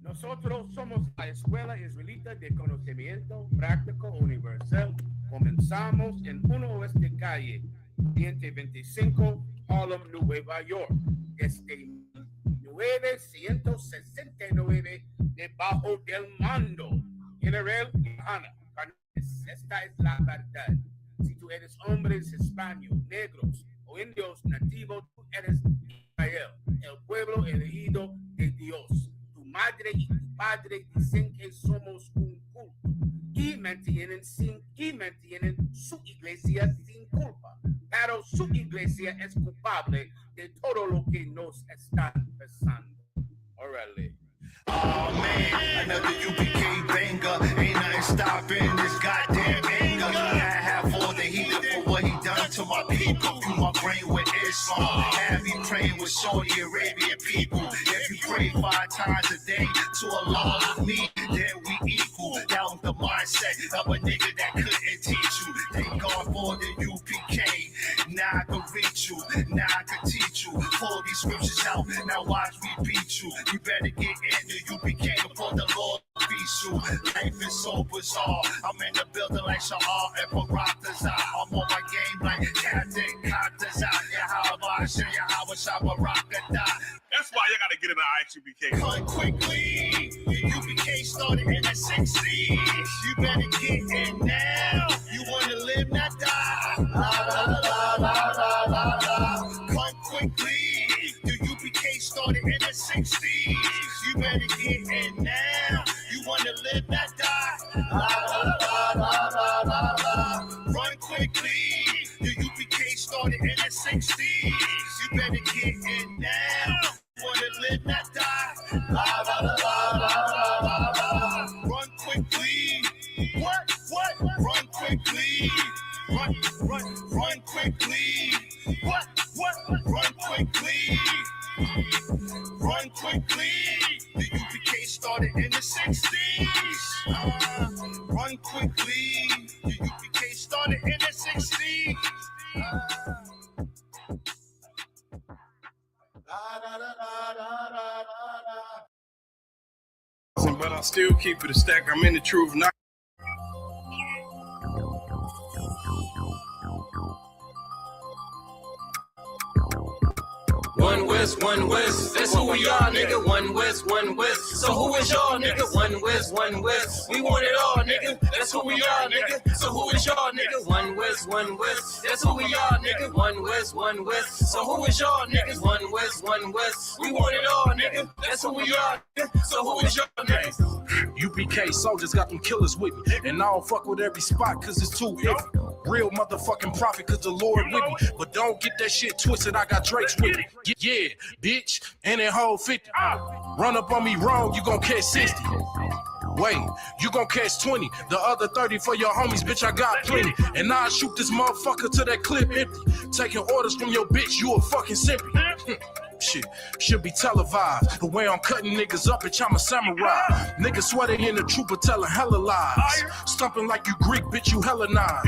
Nosotros somos la Escuela Israelita de Conocimiento Práctico Universal. Comenzamos en 1 Oeste Calle, 125, Harlem, Nueva York, desde 1969, debajo del mando General Johanna. Esta es la verdad. Si tú eres hombres hispanos, negros o indios nativos, tú eres Israel, el pueblo elegido de Dios. Tu madre y tu padre dicen que somos un culto y mantienen su iglesia sin culpa, pero su iglesia es culpable de todo lo que nos están pasando. Órale. Oh man, another UPK banger. Ain't nothing stopping this goddamn anger. I have all the heat for what he done to my people. Fill my brain with Islam. Have me praying with Saudi Arabian people. If you pray 5 times a day to Allah with me, then we equal. That was the mindset of a nigga that couldn't teach you. Thank God for the UPK. Now I can reach you. Now I can teach you. Pull these scriptures out. Now watch me beat you. You better get in there. You became before the Lord feast you. Life is so bizarre. I'm in the building like Sha'ar and Barakazar. I'm on my game like Captain Katazar. Yeah, how am I? Show you how I shot Barakazar. That's why you gotta get in the IQBK. Cut quickly. UBK started in the 60s. You better get in now. You wanna live, not die. La la la la la la la. Cut quickly. The UBK started in the 60s. You better get in now. You wanna live, not die. La la la la la la la. Run quickly. The UBK started in the 60s. You better get in now. You wanna live, not die. La la la la la la la. Run quickly. What? Run quickly. Run quickly. What? Run quickly. Run quickly. The UPK started in the 60s. Run quickly. The UPK started in the 60s. But I still keep it a stack. I'm in the truth. Not One West, that's who we are, nigga. One West. So who is y'all, nigga? One West. We want it all, nigga. That's who we are, nigga. So who is y'all, nigga? One West. That's who we are, nigga. One West. So who is y'all, niggas? One West. We want it all, nigga. That's who we are, nigga. So who is y'all, niggas? UPK soldiers got them killers with me. And I don't fuck with every spot cause it's too iffy. Real motherfucking prophet cause the Lord with me. But don't get that shit twisted, I got Drake's with me. Yeah, bitch, and that whole 50. Run up on me wrong, you gon' catch 60. Wait, you gon' catch 20. The other 30 for your homies, bitch, I got plenty. And I'll shoot this motherfucker till that clip empty. Taking orders from your bitch, you a fucking simpy. Shit, should be televised. The way I'm cutting niggas up, bitch, I'm a samurai. Niggas swear they in the truth, but telling hella lies. Stumping like you Greek, bitch, you Hellenized.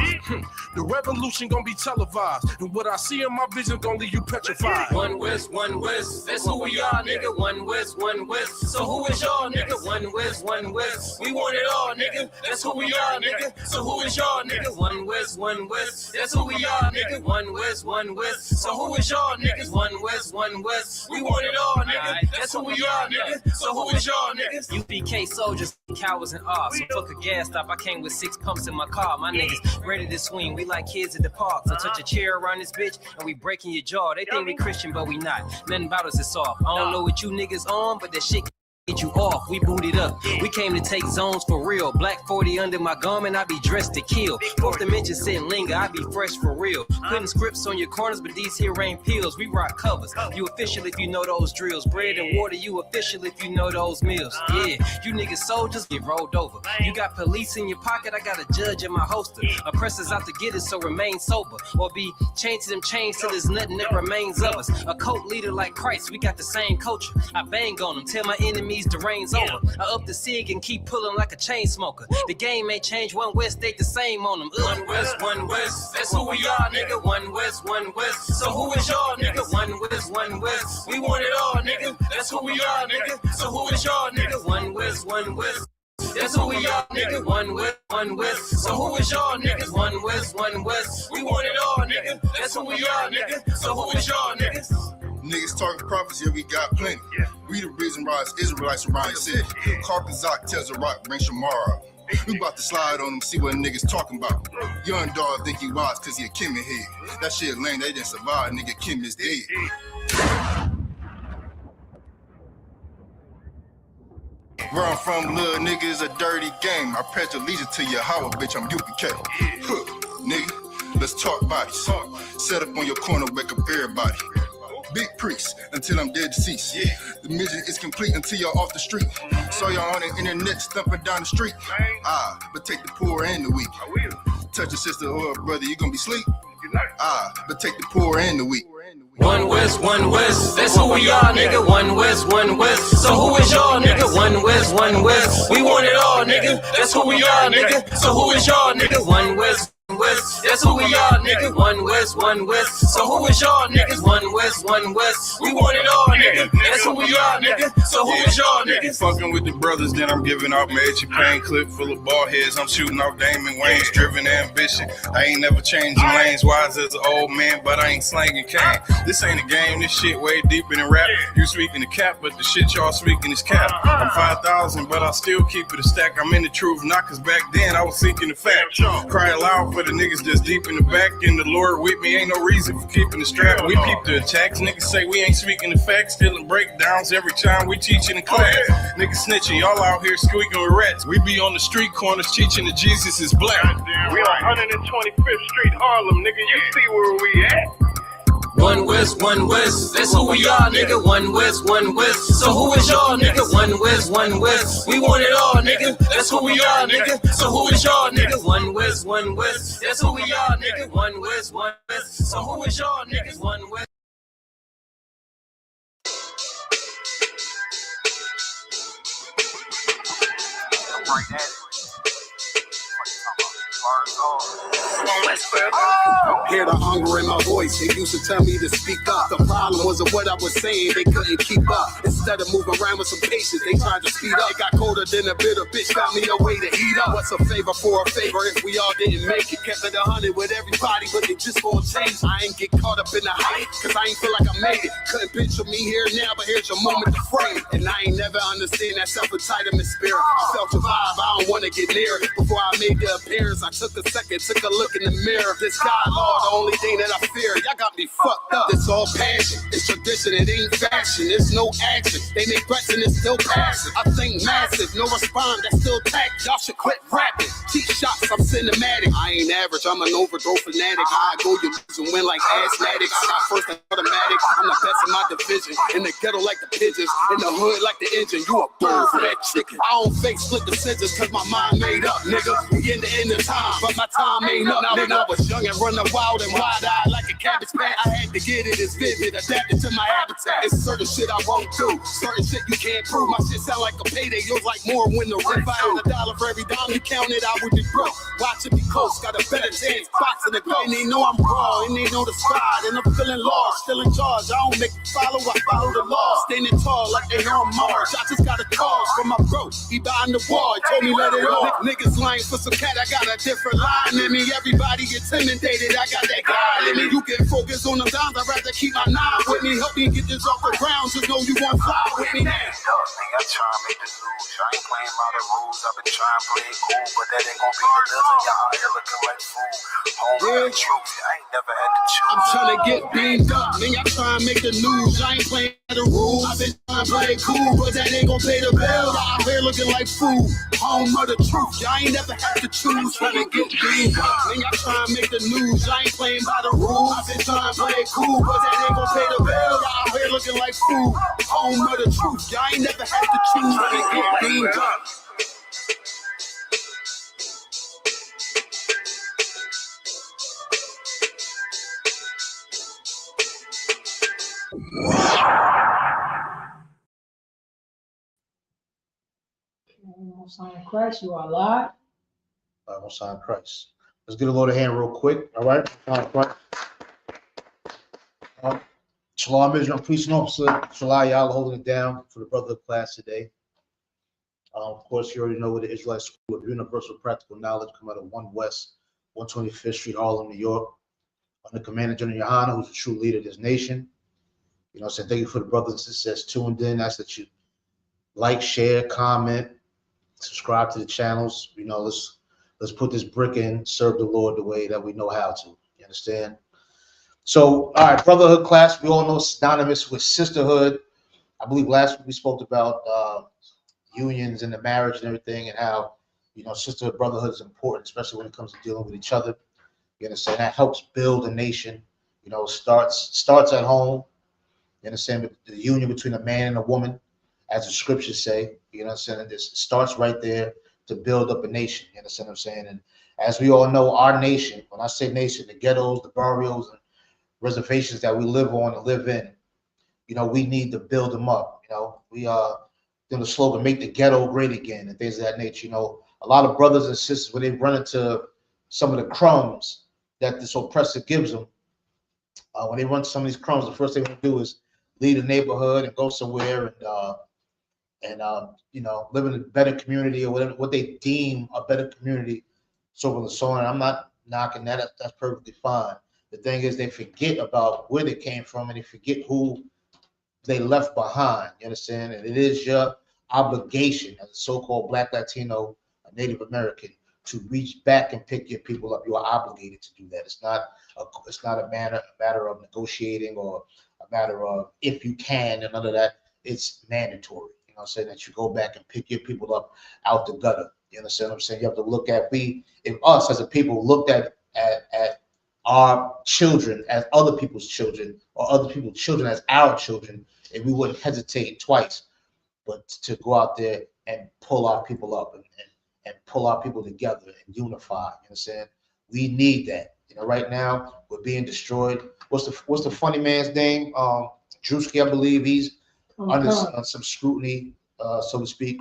The revolution gon' be televised. And what I see in my vision gon' leave you petrified. One West, that's who we are, nigga. One West. So who is y'all, nigga? One West. We want it all, nigga. That's who we are, nigga. So who is y'all, nigga? One West. That's who we are, nigga. One West. So who is y'all, niggas? One West. We want it all, nigga. That's who we are, nigga. So who is y'all, niggas? UPK soldiers, cowards and ops. So fuck a gas stop, I came with 6 pumps in my car. My niggas ready to swing, we like kids at the park. So touch a chair around this bitch and we breaking your jaw. They think we Christian, but we not. Nothing about us is soft. I don't know what you niggas on, but that shit get you off, we booted up. We came to take zones for real. Black 40 under my garment, I be dressed to kill. Fourth dimension sitting linger, I be fresh for real. Putting scripts on your corners, but these here ain't pills. We rock covers. You official if you know those drills. Bread and water, you official if you know those meals. Yeah, you niggas soldiers get rolled over. You got police in your pocket, I got a judge in my holster. Oppressors out to get us, so remain sober. Or be chained to them chains till there's nothing that remains of us. A cult leader like Christ, we got the same culture. I bang on them, tell my enemies enemies, the rain's over. I up the sig and keep pulling like a chain smoker. The game ain't changed, one West stayed the same on them. One West, that's who we are, nigga. One West. So who is y'all, nigga? One West. We want it all, nigga. That's who we are, nigga. So who is y'all, nigga? One West. That's who we are, nigga. One West. So who is y'all, niggas? One West. We want it all, nigga. That's who we are, nigga. So who is y'all, niggas? Niggas talking prophets, yeah, we got plenty. We the reason why it's Israelites around the city. Carpazak tells the rock, bring Shamara. We about to slide on them, see what niggas talking about. Young dog think he wise cause he a Kimmy head. That shit lame, they didn't survive, nigga, Kim is dead. Where I'm from, little nigga, is a dirty game. I pledge allegiance to your Howard, bitch, I'm UPK. Nigga, let's talk bodies. Set up on your corner, wake up everybody. Big priest until I'm dead deceased. The mission is complete until y'all off the street. Saw y'all on the internet stumping down the street. But take the poor and the weak. Touch your sister or a brother, you gonna be sleep. But take the poor and the weak. One West, that's who we are, nigga. One West. So who is y'all, nigga? One West. We want it all, nigga. That's who we are, nigga. So who is y'all, nigga? One West. That's who we are, nigga. One West. So who is y'all, niggas? One West. We want it all, nigga. That's who we are, nigga. So who is y'all, niggas? Fucking with the brothers, then I'm giving out Magic Pain clip full of ball heads. I'm shooting off Damon Wayne's driven ambition. I ain't never changing lanes. Wise as an old man, but I ain't slanging cane. This ain't a game. This shit way deeper than rap. You speaking the cap, but the shit y'all speaking is cap. I'm 5,000, but I still keep it a stack. I'm in the truth, not cause back then I was seeking the fact. Cry aloud for the niggas that's deep in the back, and the Lord with me, ain't no reason for keeping the strap. We peep the attacks, niggas say we ain't speaking the facts, stealing breakdowns every time we teaching in class. Niggas snitching, y'all out here squeaking with rats. We be on the street corners teaching that Jesus is black. We on 125th Street, Harlem, nigga, you see where we at. One West, that's who we are, nigga. One West. So who is y'all, nigga? One West. We want it all, nigga. That's who we are, nigga. So who is y'all, nigga? One West. That's who we are, nigga. One West. So who is y'all, niggas? One West. Hear the hunger in my voice. They used to tell me to speak up. The problem wasn't what I was saying, they couldn't keep up. Instead of moving around with some patience, they tried to speed up. It got colder than a bitter bitch, found me a way to heat up. What's a favor for a favor if we all didn't make it? Kept it 100 with everybody, but they just won't change. I ain't get caught up in the hype, cause I ain't feel like I made it. Couldn't picture me here now, but here's your moment to frame it. And I ain't never understand that self-entitlement spirit. I felt your vibe, I don't wanna get near it. Before I made the appearance, I took a second, took a look in the mirror. This God, Lord, the only thing that I fear. Y'all got me fucked up. It's all passion, it's tradition, it ain't fashion. It's no action. They make threats and it's still passive. I think massive, no respond, that's still tact. Y'all should quit rapping. Cheap shots, I'm cinematic. I ain't average, I'm an overthrow fanatic. I go, you lose and win like asthmatics. I got first and automatic. I'm the best in my division. In the ghetto like the pigeons, in the hood like the engine. You a bird for that chicken. I don't fake split decisions cause my mind made up, nigga. We in the end of time, but my time ain't up. Now when I was young and running wild and wide-eyed like a cabbage patch, I had to get it as vivid, adapted to my habitat. It's certain shit I won't do, certain shit you can't prove. My shit sound like a payday, yours like more when the rent. If I had $1 for every dime you counted, I would be broke. Watch it be close, got a better chance, boxing the go. And they know I'm raw, and they know the squad, and I'm feeling lost, still in charge. I don't make it follow, I follow the law. Standing tall like they on Mars. I just got a call from my bro, he behind the wall, he told me let it all. Niggas lying for some cat, I got a different line in me. Everybody intimidated, I got that guy in me. You get focused on the dimes, I'd rather keep my nine with me. Help me get this off the ground, just know you won't fly with me now. I try to make the news. I ain't playing by the rules. I've been trying to play it cool, but that ain't gonna be the living. Y'all out here looking like fools. Home with the truth. I ain't never had to choose. I'm trying to get beamed up, man. Y'all trying to make the news. I ain't playing by the rules. I've been trying to play it cool, but that ain't gonna pay the bill. Y'all out here looking like fools. Home of the truth. Y'all ain't never had to choose. Trying to get beamed up, man. Y'all trying to make the news. I ain't playing by the rules. I've been trying to play it cool, but that ain't gonna pay the bill. Y'all out here looking like fools. Home of the truth. Y'all ain't never had to choose. Trying to get beamed up. Most High in Christ, you are alive. Most High in Christ. Let's get a load of hand real quick. All right. Shalom, Israel, priest and officer. Shalom, y'all holding it down for the brother class today. Of course, you already know where the Israelite School of Universal Practical Knowledge come out of 1 West, 125th Street, Harlem, New York. Under Commander General Yohana, who's the true leader of this nation. You know, so thank you for the brothers and sisters tuned in. Ask that you like, share, comment, subscribe to the channels. You know, let's put this brick in, serve the Lord the way that we know how to. You understand? So, all right, brotherhood class. We all know it's synonymous with sisterhood. I believe last week we spoke about unions and the marriage and everything, and how, you know, sisterhood, brotherhood is important, especially when it comes to dealing with each other. You understand? That helps build a nation. You know, starts at home. You understand? The union between a man and a woman, as the scriptures say. You know what I'm saying? And this starts right there to build up a nation. You understand what I'm saying? And as we all know, our nation, when I say nation, the ghettos, the barrios, and reservations that we live on and live in, you know, we need to build them up. You know, we doing the slogan, make the ghetto great again, and things of that nature. You know, a lot of brothers and sisters, when they run into some of the crumbs that this oppressor gives them, when they run into some of these crumbs, the first thing they do is leave the neighborhood and go somewhere and you know, live in a better community or whatever, what they deem a better community, so on and so on. And I'm not knocking that. That's perfectly fine. The thing is, they forget about where they came from and they forget who they left behind. You understand? And it is your obligation as a so-called Black, Latino, Native American to reach back and pick your people up. You are obligated to do that. It's not a matter of negotiating or a matter of if you can and none of that. It's mandatory. You know what I'm saying? That you go back and pick your people up out the gutter. You understand what I'm saying? You have to look at if us as a people looked at our children as other people's children, or other people's children as our children, and we wouldn't hesitate twice, but to go out there and pull our people up and pull our people together and unify. You understand? We need that. You know, right now we're being destroyed. What's the funny man's name? Drewski, I believe he's under some scrutiny, so to speak,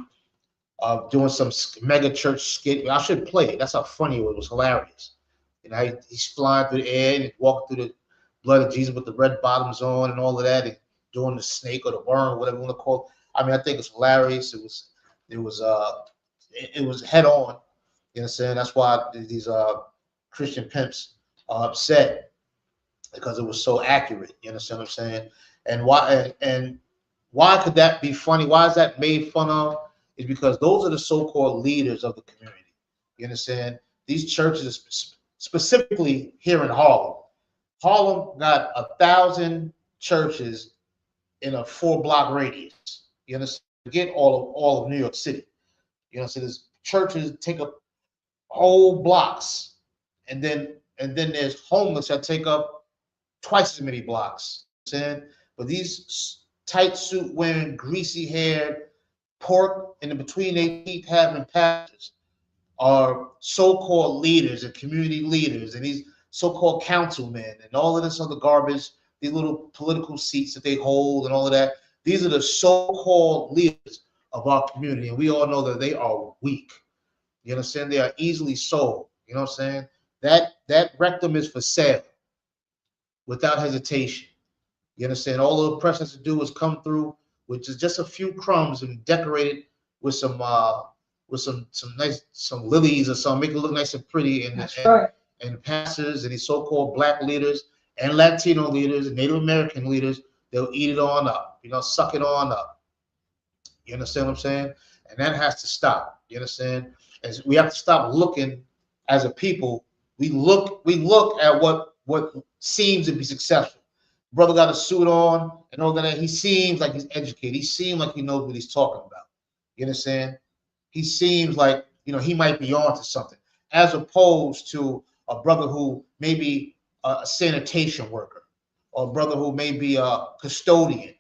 doing some mega church skit. I should play it. That's how funny it was. It was hilarious. You know, he's flying through the air and walking through the blood of Jesus with the red bottoms on and all of that, and doing the snake or the worm, whatever you want to call it. I mean, I think it's hilarious. It was head on. You know what I'm saying? That's why these Christian pimps are upset, because it was so accurate. You understand what I'm saying? And why could that be funny? Why is that made fun of? Is because those are the so-called leaders of the community. You understand? These churches, specifically here in Harlem. Harlem got 1,000 churches in a 4-block radius. You understand? Forget all of New York City. You know, so there's churches take up whole blocks, and then there's homeless that take up twice as many blocks. You know what I'm saying? But these tight suit wearing, greasy haired, pork in between their teeth having pastors are so-called leaders and community leaders, and these so-called councilmen and all of this other garbage, these little political seats that they hold and all of that. These are the so-called leaders of our community, and we all know that they are weak. You understand? They are easily sold. You know what I'm saying? That rectum is for sale without hesitation. You understand? All the oppressor has to do is come through with just a few crumbs and decorate it with some lilies or something, make it look nice and pretty, and pastors and these so-called Black leaders and Latino leaders and Native American leaders, they'll eat it on up, you know, suck it on up. You understand what I'm saying? And that has to stop. You understand? As we have to stop looking as a people. We look at what seems to be successful. Brother got a suit on and all that. He seems like he's educated. He seems like he knows what he's talking about. You understand? He seems like, you know, he might be on to something, as opposed to a brother who may be a sanitation worker, or a brother who may be a custodian,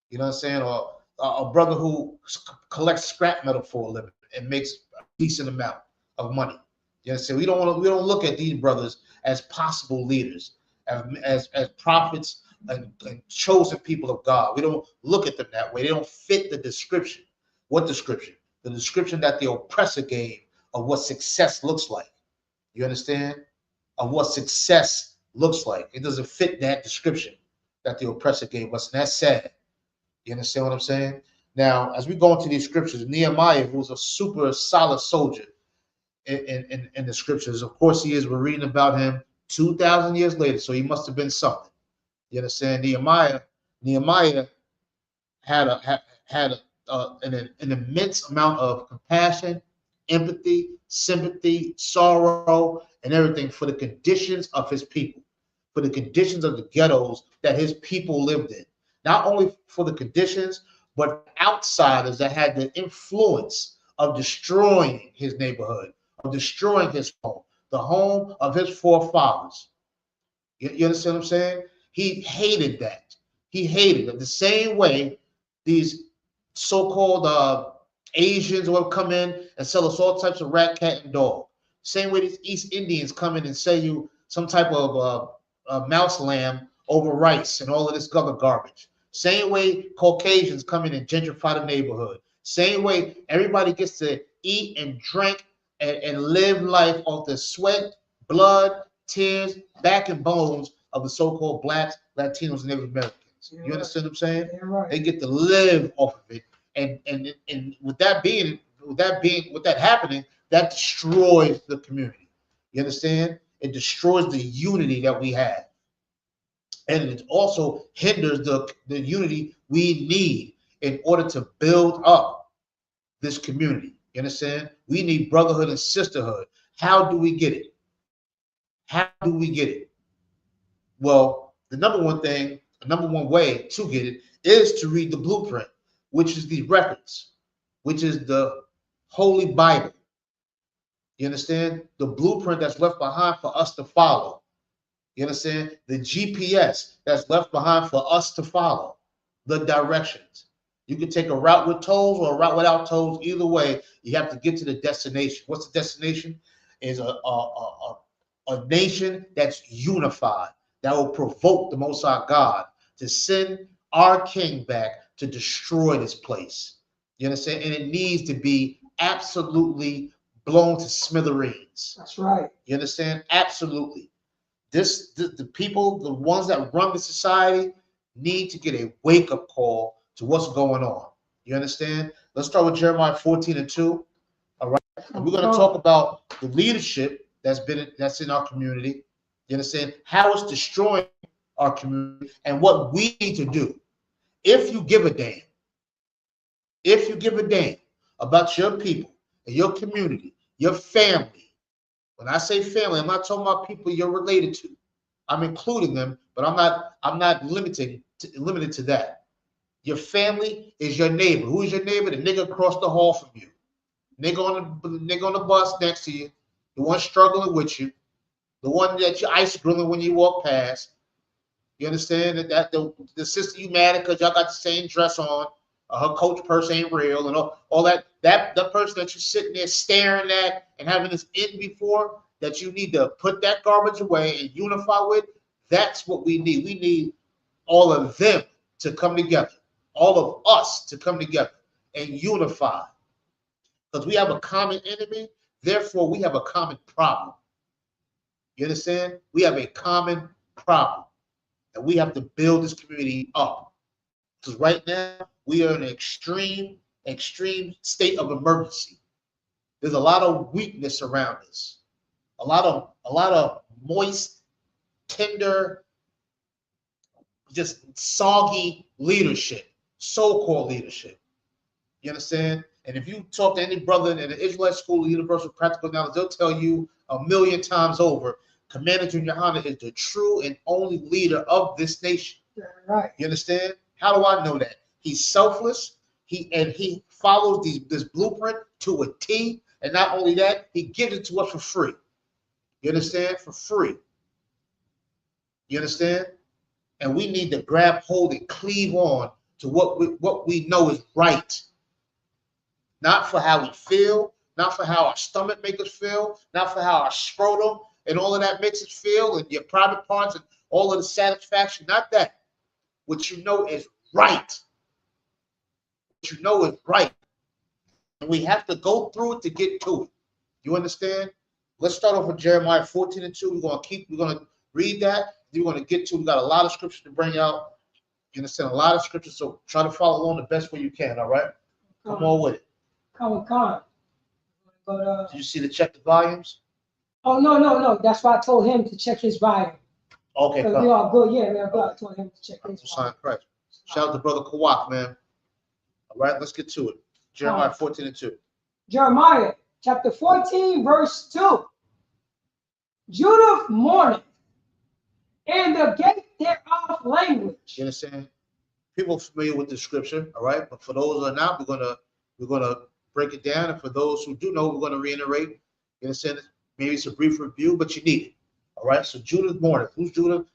you know what I'm saying, or a brother who collects scrap metal for a living and makes a decent amount of money. You know what I'm saying? We don't look at these brothers as possible leaders, as prophets and chosen people of God. We don't look at them that way. They don't fit the description. What description? the description that the oppressor gave of what success looks like. You understand? Of what success looks like. It doesn't fit that description that the oppressor gave us, and that's sad. You understand what I'm saying? Now, as we go into these scriptures, Nehemiah, who was a super solid soldier in the scriptures, of course he is. We're reading about him 2,000 years later, so he must have been something. You understand? Nehemiah had an immense amount of compassion, empathy, sympathy, sorrow, and everything for the conditions of his people, for the conditions of the ghettos that his people lived in. Not only for the conditions, but outsiders that had the influence of destroying his neighborhood, of destroying his home, the home of his forefathers. You understand what I'm saying? He hated that. He hated it the same way these so-called Asians will come in and sell us all types of rat, cat, and dog. Same way these East Indians come in and sell you some type of mouse lamb over rice and all of this other garbage. Same way Caucasians come in and gentrify the neighborhood. Same way everybody gets to eat and drink and live life off the sweat, blood, tears, back and bones of the so-called blacks, Latinos, and Native Americans. Yeah, You understand what I'm saying? Yeah, right. They get to live off of it, and with that happening, that destroys the community. You understand? It destroys the unity that we have, and it also hinders the unity we need in order to build up this community. You understand? We need brotherhood and sisterhood. How do we get it? How do we get it? Well, the number one way to get it is to read the blueprint, which is the records, which is the Holy Bible. You understand? The blueprint that's left behind for us to follow. You understand? The GPS that's left behind for us to follow. The directions. You can take a route with tolls or a route without tolls. Either way, you have to get to the destination. What's the destination? Is a nation that's unified, that will provoke the Most High God to send our king back to destroy this place. You understand? And it needs to be absolutely blown to smithereens. That's right. You understand? Absolutely. The people, the ones that run the society, need to get a wake-up call to what's going on. You understand? Let's start with Jeremiah 14:2. All right. And we're going to talk about the leadership that's in our community. You understand? How it's destroying our community and what we need to do. If you give a damn about your people and your community, your family. When I say family, I'm not talking about people you're related to. I'm including them, but I'm not limited to that. Your family is your neighbor. Who is your neighbor? The nigga across the hall from you. Nigga on the bus next to you. The one struggling with you. The one that you ice grilling when you walk past. You understand that the sister you mad at because y'all got the same dress on. Her coach purse ain't real and all that. That person that you're sitting there staring at and having this envy for, that you need to put that garbage away and unify with. That's what we need. We need all of them to come together. All of us to come together and unify. Because we have a common enemy, therefore we have a common problem. You understand? We have a common problem. And we have to build this community up. Because right now, we are in an extreme state of emergency. There's a lot of weakness around us. A lot of moist, tender, just soggy leadership, so-called leadership. You understand? And if you talk to any brother in the Israelite School of Universal Practical Knowledge, they'll tell you 1,000,000 times over, Commander Junior Hana is the true and only leader of this nation. Yeah, right. You understand? How do I know that? He's selfless. He follows this blueprint to a T. And not only that, he gives it to us for free. You understand? For free. You understand? And we need to grab hold and cleave on to what we know is right. Not for how we feel, not for how our stomach makes us feel, not for how our scrotum and all of that makes us feel, and your private parts and all of the satisfaction. Not that. What you know is right. What you know is right. And we have to go through it to get to it. You understand? Let's start off with Jeremiah 14:2. We're gonna read that. We're gonna get to. We got a lot of scriptures to bring out. You understand? A lot of scriptures. So try to follow along the best way you can. All right. Come on with it. Come. But Did you see the check the volumes? oh no. That's why I told him to check his volume. Okay, So come. we are good. Yeah, we are good. I told him to check his volume. Christ. Shout out to brother Kawak, man. All right, let's get to it. Jeremiah 14:2. Jeremiah chapter 14, verse 2. Judah mourneth, and the gate thereof language. You understand? People familiar with the scripture, all right? But for those who are not, we're gonna break it down. And for those who do know, we're gonna reiterate. You understand? Maybe it's a brief review, but you need it. All right. So Judah's mourning. Who's Judah?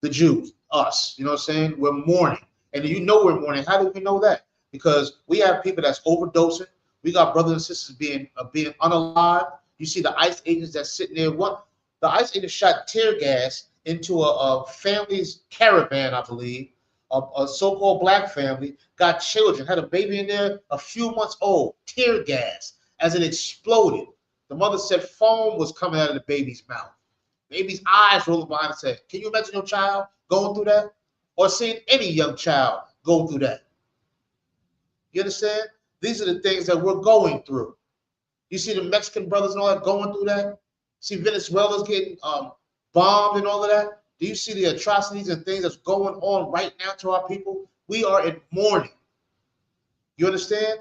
The Jews, us. You know what I'm saying? We're mourning. And you know we're mourning. How do we know that? Because we have people that's overdosing. We got brothers and sisters being unalive. You see the ICE agents that's sitting there. The ICE agents shot tear gas into a family's caravan, I believe. A so-called black family got children, had a baby in there, a few months old. Tear gas as it exploded. The mother said foam was coming out of the baby's mouth. Baby's eyes rolling behind his head. Can you imagine your child going through that? Or seeing any young child go through that? You understand? These are the things that we're going through. You see the Mexican brothers and all that going through that? See Venezuela's getting bombed and all of that? Do you see the atrocities and things that's going on right now to our people? We are in mourning. You understand?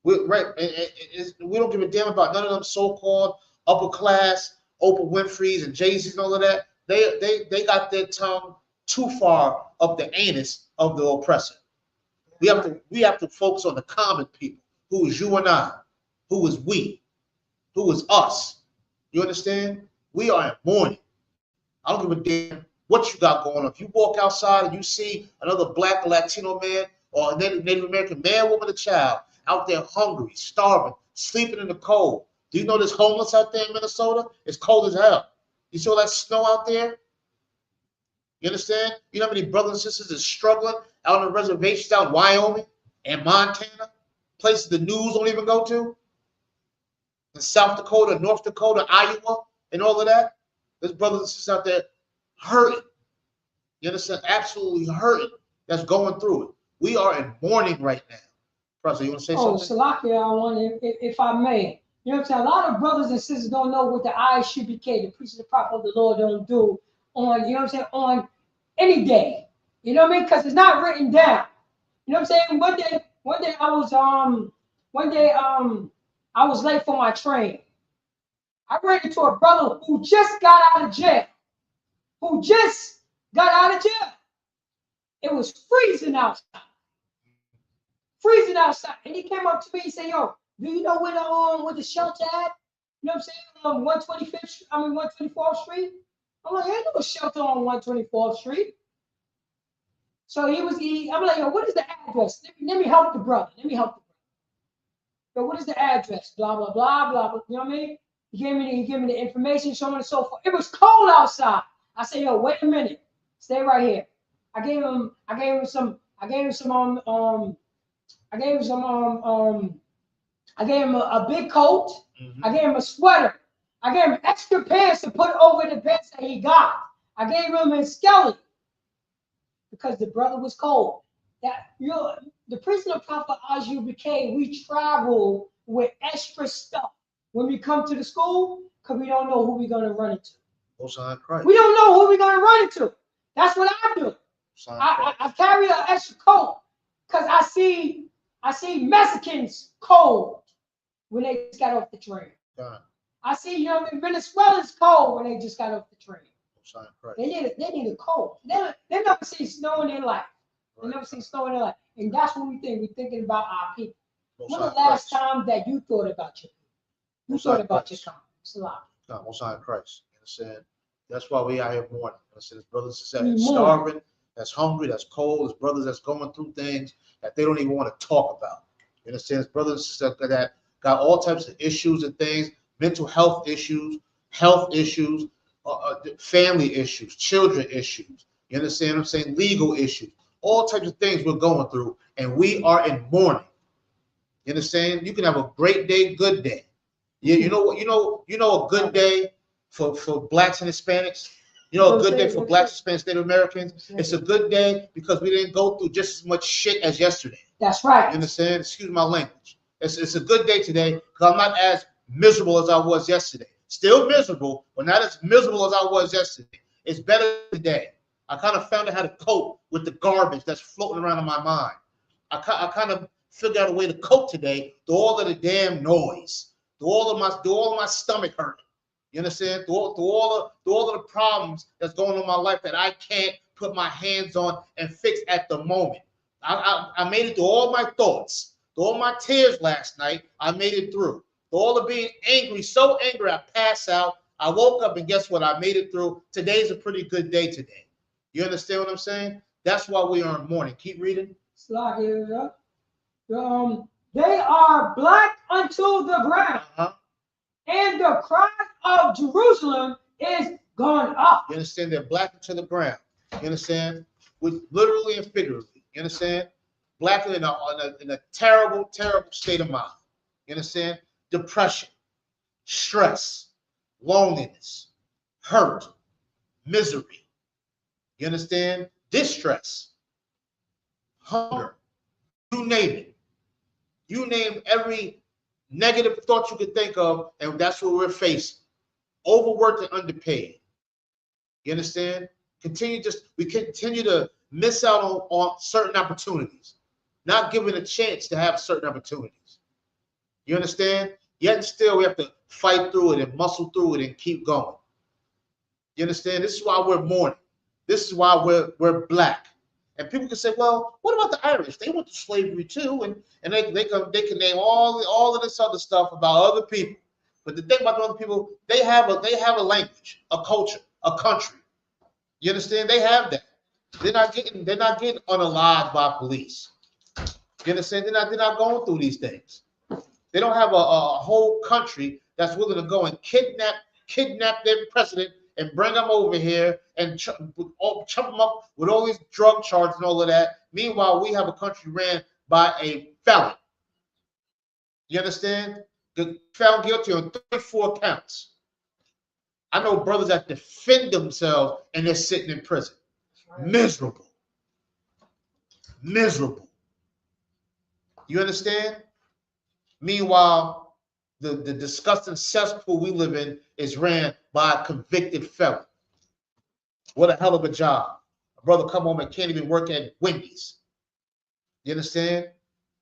We don't give a damn about none of them so-called upper class Oprah Winfrey's and Jay-Z's and all of that. They got their tongue too far up the anus of the oppressor. We have to focus on the common people, who is you and I, who is we, who is us. You understand? We are in mourning. I don't give a damn what you got going on. If you walk outside and you see another black or Latino man or a Native American man, woman, or child out there hungry, starving, sleeping in the cold. Do you know there's homeless out there in Minnesota? It's cold as hell. You see all that snow out there? You understand? You know how many brothers and sisters are struggling out on the reservations out in Wyoming and Montana, places the news don't even go to? In South Dakota, North Dakota, Iowa, and all of that? There's brothers and sisters out there hurting. You understand? Absolutely hurting. That's going through it. We are in mourning right now. Professor, you want to say something? Salakia, I want, if I may. You know what I'm saying? A lot of brothers and sisters don't know what the ISUBK, the priest of the prophet of the Lord, don't do on, you know what I'm saying, on any day. You know what I mean? Because it's not written down. You know what I'm saying? One day I was late for my train. I ran into a brother who just got out of jail. It was freezing outside. And he came up to me and said, yo, do you know where the shelter at? You know what I'm saying? 124th Street. I'm like, ain't no shelter on 124th Street. So I'm like, yo, what is the address? Let me help the brother. So what is the address? Blah, blah, blah, blah, blah. You know what I mean? He gave me the information, so on and so forth. It was cold outside. I said, yo, wait a minute. Stay right here. I gave him a big coat. Mm-hmm. I gave him a sweater. I gave him extra pants to put over the pants that he got. I gave him his skeleton because the brother was cold. The priest of the prophet ISUBK, we travel with extra stuff when we come to the school because we don't know who we're going to run into. We don't know who we're going to run into. That's what I do. I carry an extra coat because I see Mexicans cold when they just got off the train. I see Venezuelans cold when they just got off the train. They need a coat. They never seen snow in their life. They never seen snow in their life. And that's what we think. We're thinking about our people. When the last time that you thought about your people? You thought about your country. It's a lot. God, Most High in Christ. You understand? That's why we out here mourning. There's brothers that's starving, that's hungry, that's cold. There's brothers that's going through things that they don't even want to talk about. You understand? There's brothers that got all types of issues and things, mental health issues, family issues, children issues. You understand what I'm saying? Legal issues. All types of things we're going through, and we are in mourning. You understand? You can have a great day, good day. Yeah, you know what? You know a good day for blacks and Hispanics. You know a good day for blacks, Hispanics, Native Americans. It's a good day because we didn't go through just as much shit as yesterday. That's right. You understand? Excuse my language. It's a good day today because I'm not as miserable as I was yesterday. Still miserable, but not as miserable as I was yesterday. It's better today. I kind of found out how to cope with the garbage that's floating around in my mind. I kind of figured out a way to cope today through all of the damn noise, through all of my stomach hurting. You understand? Through all of the problems that's going on in my life that I can't put my hands on and fix at the moment. I made it through all my thoughts, through all my tears last night. I made it through. Through all of being angry, so angry I passed out. I woke up and guess what? I made it through. Today's a pretty good day today. You understand what I'm saying? That's why we are in mourning. Keep reading. They are black unto the ground, and the cry of Jerusalem is gone up. You understand? They're black into the ground. You understand? With literally and figuratively. You understand? Black in a terrible, terrible state of mind. You understand? Depression, stress, loneliness, hurt, misery. You understand? Distress, hunger. You name it. You name every negative thought you could think of, and that's what we're facing. Overworked and underpaid. You understand? We continue to miss out on certain opportunities, not given a chance to have certain opportunities. You understand? Yet still we have to fight through it and muscle through it and keep going. You understand? This is why we're mourning. This is why we're black. And people can say, well, what about the Irish? They went to slavery too, and they can name all of this other stuff about other people. But the thing about the other people, they have a language, a culture, a country. You understand? They have that. They're not getting unalived by police. You understand? They're not going through these things. They don't have a whole country that's willing to go and kidnap their president and bring them over here and chump them up with all these drug charges and all of that. Meanwhile, we have a country ran by a felon. You understand? Found guilty on 34 counts. I know brothers that defend themselves and they're sitting in prison. Miserable. Miserable. You understand? Meanwhile, the disgusting cesspool we live in is ran by a convicted felon. What a hell of a job. A brother come home and can't even work at Wendy's. You understand?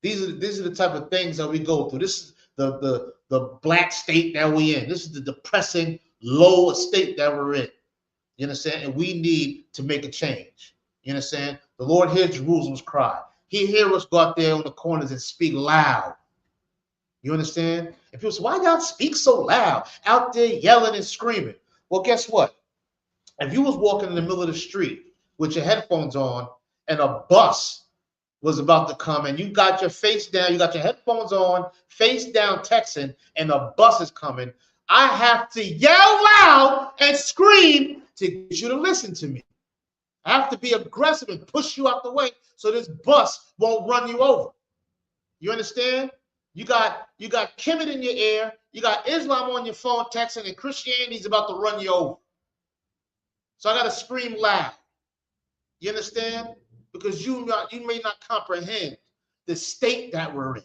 These are the type of things that we go through. This is the black state that we in. This is the depressing, low state that we're in. You understand? And we need to make a change. You understand? The Lord hears Jerusalem's cry. He hears us go out there on the corners and speak loud. You understand? And people say, why y'all speak so loud out there yelling and screaming? Well, guess what? If you was walking in the middle of the street with your headphones on and a bus was about to come and you got your face down, you got your headphones on, face down texting, and a bus is coming, I have to yell loud and scream to get you to listen to me. I have to be aggressive and push you out the way so this bus won't run you over. You understand? You got Kemet in your ear, you got Islam on your phone texting, and Christianity's about to run you over. So I got to scream loud. You understand? Because you may not comprehend the state that we're in.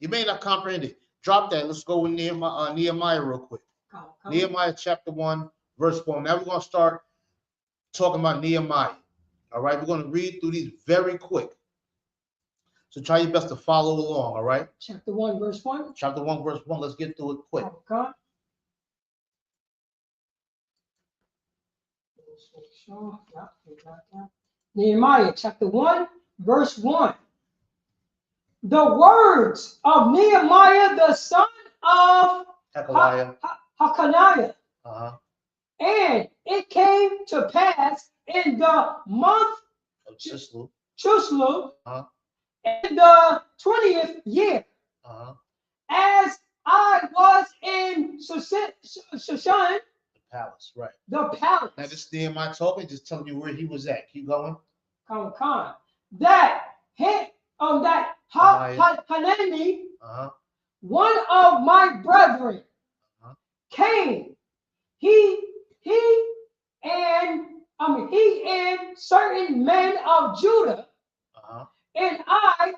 You may not comprehend it. Drop that. Let's go with Nehemiah real quick. Nehemiah chapter 1, verse 4. Now we're going to start talking about Nehemiah. All right? We're going to read through these very quick. So try your best to follow along, all right? Chapter 1, verse 1. Chapter 1, verse 1. Let's get through it quick. Okay. Nehemiah chapter 1, verse 1. The words of Nehemiah, the son of Hakaliah. And it came to pass in the month of Chislev, in the 20th year, as I was in Shushan, the palace, right? The palace. Now this Nehemiah talking, just telling you where he was at. Keep going. That Hanani, one of my brethren, came. He and certain men of Judah, and I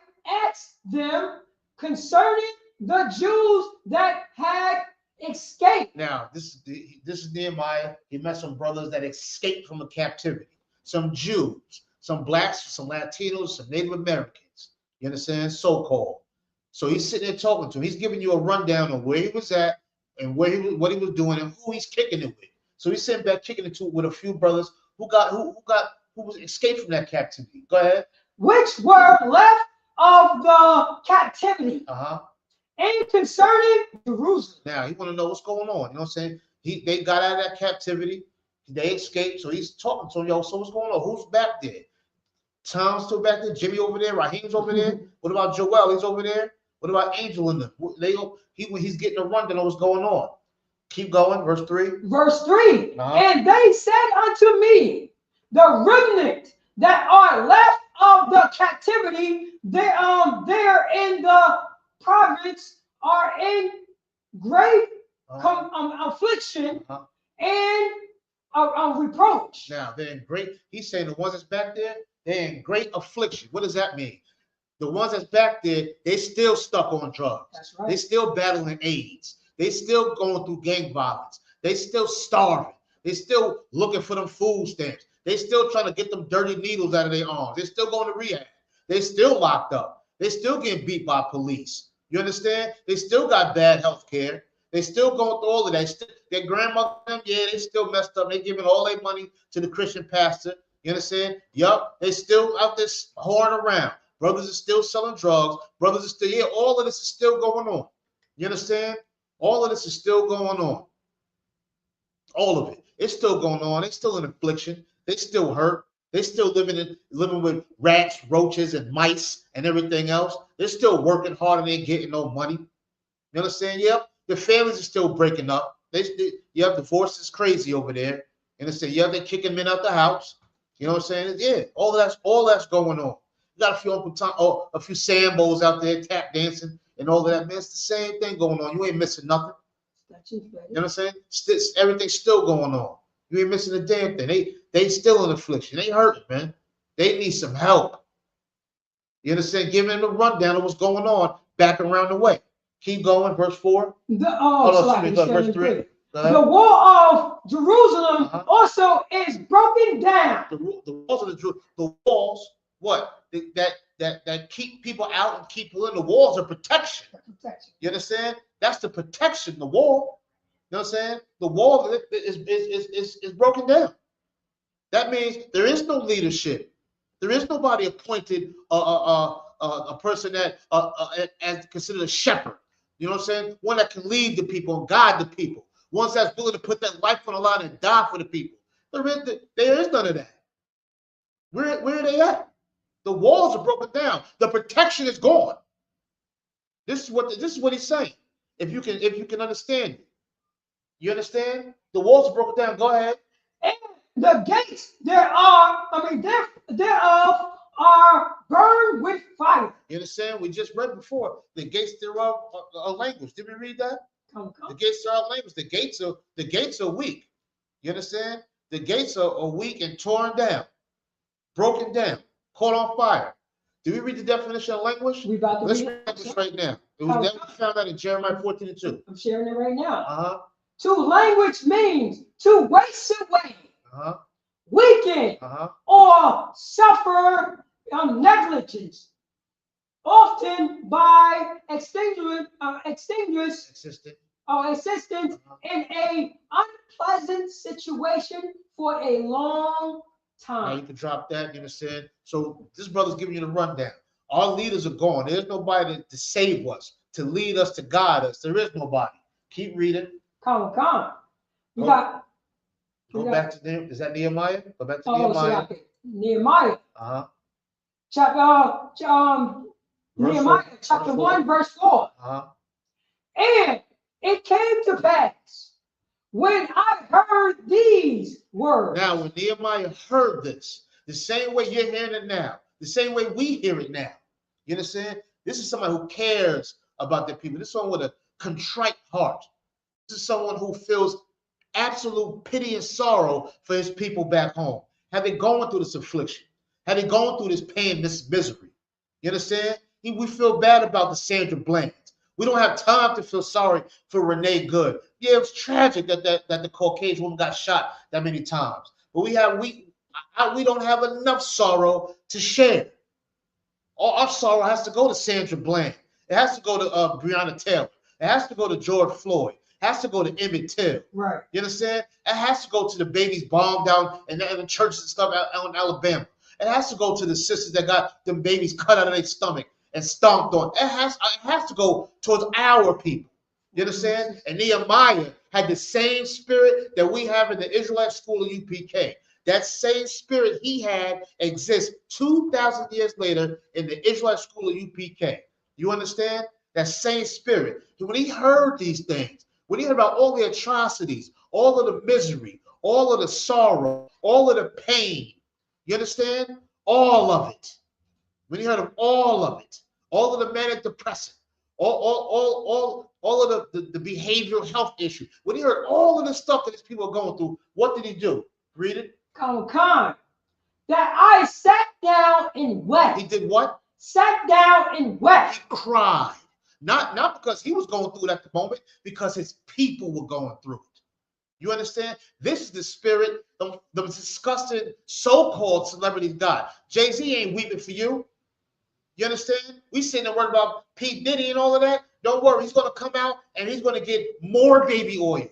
asked them concerning the Jews that had escaped. Now, this is Nehemiah. He met some brothers that escaped from a captivity. Some Jews, some blacks, some Latinos, some Native Americans. You understand? So-called. So he's sitting there talking to him. He's giving you a rundown of where he was at and what he was doing and who he's kicking it with. So he's sitting back kicking it to with a few brothers who was escaped from that captivity. Go ahead. Which were left of the captivity. And concerning Jerusalem. Now he want to know what's going on. You know what I'm saying? They got out of that captivity. They escaped. So he's talking to them. Yo, so what's going on? Who's back there? Tom's still back there. Jimmy over there. Raheem's over there. What about Joel? He's over there. What about Angel and them? He's getting a rundown on what's going on. Keep going. Verse 3. Verse 3. And they said unto me, the remnant that are left of the captivity, they're in the province are in great affliction and reproach. Now they're in great. He's saying the ones that's back there, they're in great affliction. What does that mean? The ones that's back there, they still stuck on drugs. That's right. They still battling AIDS. They still going through gang violence. They still starving. They still looking for them food stamps. They still trying to get them dirty needles out of their arms. They still going to rehab. They still locked up. They still getting beat by police. You understand? They still got bad health care. They still going through all of that. Their grandmother, yeah, they still messed up. They giving all their money to the Christian pastor. You understand? Yup. They still out there whoring around. Brothers are still selling drugs. Brothers are still, yeah, all of this is still going on. You understand? All of this is still going on. All of it. It's still going on. They still in affliction. They still hurt. They still living with rats, roaches, and mice and everything else. They're still working hard and ain't getting no money. You understand? Yep. The families are still breaking up. Yep, divorce is crazy over there. You understand? Yep, they're kicking men out the house. You know what I'm saying? Yeah, all that's going on. You got a few Uncle Tom, a few Sambos out there tap dancing and all of that, man. It's the same thing going on. You ain't missing nothing. You know what I'm saying? Everything's still going on. You ain't missing a damn thing. They still in affliction. They hurting, man. They need some help. You understand? Giving them a rundown of what's going on back around the way. Keep going, verse 4. Verse 3. The wall of Jerusalem also is broken down. The walls, what? That keep people out and keep people in. The walls are protection. You understand? That's the protection, the wall. You know what I'm saying? The wall is broken down. That means there is no leadership. There is nobody appointed a person that as considered a shepherd. You know what I'm saying? One that can lead the people and guide the people. One that's willing to put that life on the line and die for the people. There is none of that. Where are they at? The walls are broken down. The protection is gone. This is what he's saying. If you can understand it. You understand? The walls are broken down. Go ahead. And the gates thereof are burned with fire. You understand? We just read before. The gates thereof are language. Did we read that? Come. The gates are language. The gates are weak. You understand? The gates are weak and torn down, broken down, caught on fire. Did we read the definition of language? Let's read this right now. We found that in Jeremiah 14:2. I'm sharing it right now. To language means to waste away, weaken, or suffer negligence, often by extinguished assistance in a unpleasant situation for a long time. Now you can drop that, you understand? So this brother's giving you the rundown. Our leaders are gone. There's nobody to save us, to lead us, to guide us. There is nobody. Keep reading. Come. Go back to them. Is that Nehemiah? Go back to Nehemiah. Nehemiah. Nehemiah chapter 1, verse 4. And it came to pass when I heard these words. Now, when Nehemiah heard this, the same way you're hearing it now, the same way we hear it now, you understand? This is somebody who cares about their people. This is someone with a contrite heart. This is someone who feels absolute pity and sorrow for his people back home. Have they gone through this affliction? Have they gone through this pain, this misery? You understand? We feel bad about the Sandra Bland. We don't have time to feel sorry for Renee Good. Yeah, it was tragic that the Caucasian woman got shot that many times. But we don't have enough sorrow to share. All our sorrow has to go to Sandra Bland. It has to go to Breonna Taylor. It has to go to George Floyd. It has to go to Emmett Till. Right. You understand? It has to go to the babies bombed down in the churches and stuff out in Alabama. It has to go to the sisters that got them babies cut out of their stomach and stomped on. It has to go towards our people. You understand? And Nehemiah had the same spirit that we have in the Israelite school of UPK. That same spirit he had exists 2,000 years later in the Israelite school of UPK. You understand? That same spirit. When he heard these things, when he heard about all the atrocities, all of the misery, all of the sorrow, all of the pain, you understand? All of it. When he heard of all of it, all of the manic depressive, all of the behavioral health issues, when he heard all of the stuff that these people are going through, what did he do? Read it. That I sat down and wept. He did what? Sat down and wept. He cried. Not because he was going through it at the moment, because his people were going through it. You understand? This is the spirit of the disgusting so-called celebrities God. Jay-Z ain't weeping for you. You understand? We sitting there worried about P. Diddy and all of that. Don't worry. He's going to come out and he's going to get more baby oil.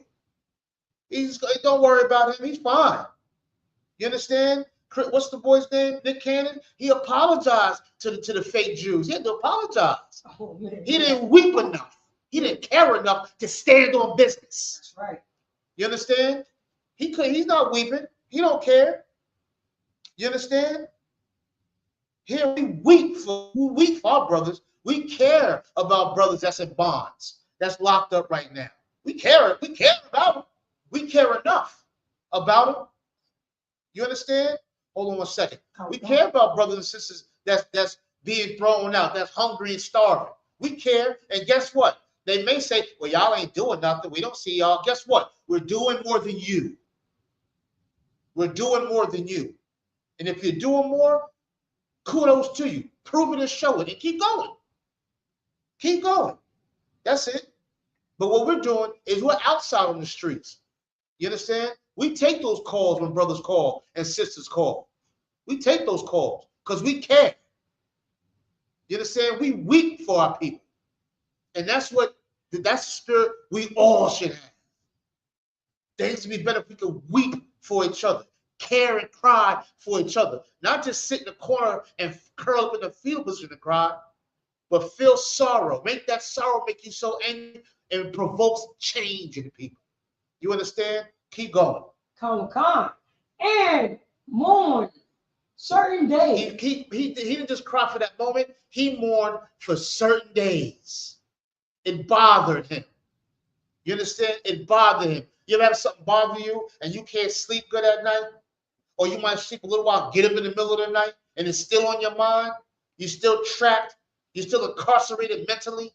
Don't worry about him. He's fine. You understand? What's the boy's name? Nick Cannon? He apologized to the fake Jews. He had to apologize. Oh, he didn't weep enough. He didn't care enough to stand on business. That's right. You understand? He's not weeping. He don't care. You understand? Here we weep for our brothers. We care about brothers that's in bonds, that's locked up right now. We care about them. We care enough about them. You understand? Hold on one second. We care about brothers and sisters that's being thrown out, that's hungry and starving. We care, and guess what? They may say, well, y'all ain't doing nothing. We don't see y'all. Guess what? We're doing more than you. We're doing more than you. And if you're doing more, kudos to you. Prove it and show it, and keep going. Keep going. That's it. But what we're doing is we're outside on the streets. You understand? We take those calls when brothers call and sisters call. We take those calls because we care. You understand? We weep for our people. And that's the spirit we all should have. Things would be better if we could weep for each other, care and cry for each other. Not just sit in the corner and curl up in the field position and cry, but feel sorrow. Make that sorrow make you so angry and provokes change in people. You understand? Keep going. Come. And mourn certain days. He didn't just cry for that moment. He mourned for certain days. It bothered him. You understand? It bothered him. You ever have something bother you and you can't sleep good at night? Or you might sleep a little while, get up in the middle of the night, and it's still on your mind? You're still trapped? You're still incarcerated mentally?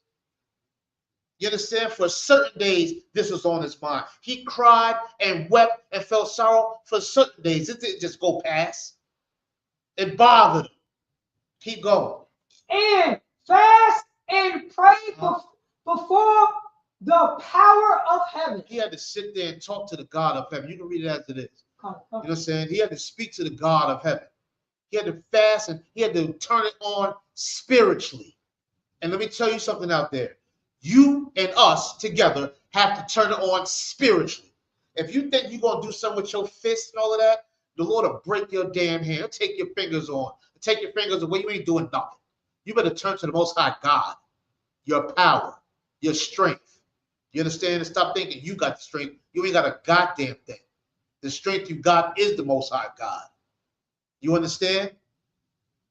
You understand? For certain days, this was on his mind. He cried and wept and felt sorrow for certain days. It didn't just go past. It bothered him. Keep going. And fast and pray before the power of heaven. He had to sit there and talk to the God of heaven. You can read it as it is. Come. You know what I'm saying? He had to speak to the God of heaven. He had to fast and he had to turn it on spiritually. And let me tell you something out there. You and us together have to turn it on spiritually. If you think you're going to do something with your fists and all of that, the Lord will break your damn hand. He'll take your fingers on. Take your fingers away. You ain't doing nothing. You better turn to the Most High God, your power, your strength. You understand? And stop thinking you got the strength. You ain't got a goddamn thing. The strength you got is the Most High God. You understand?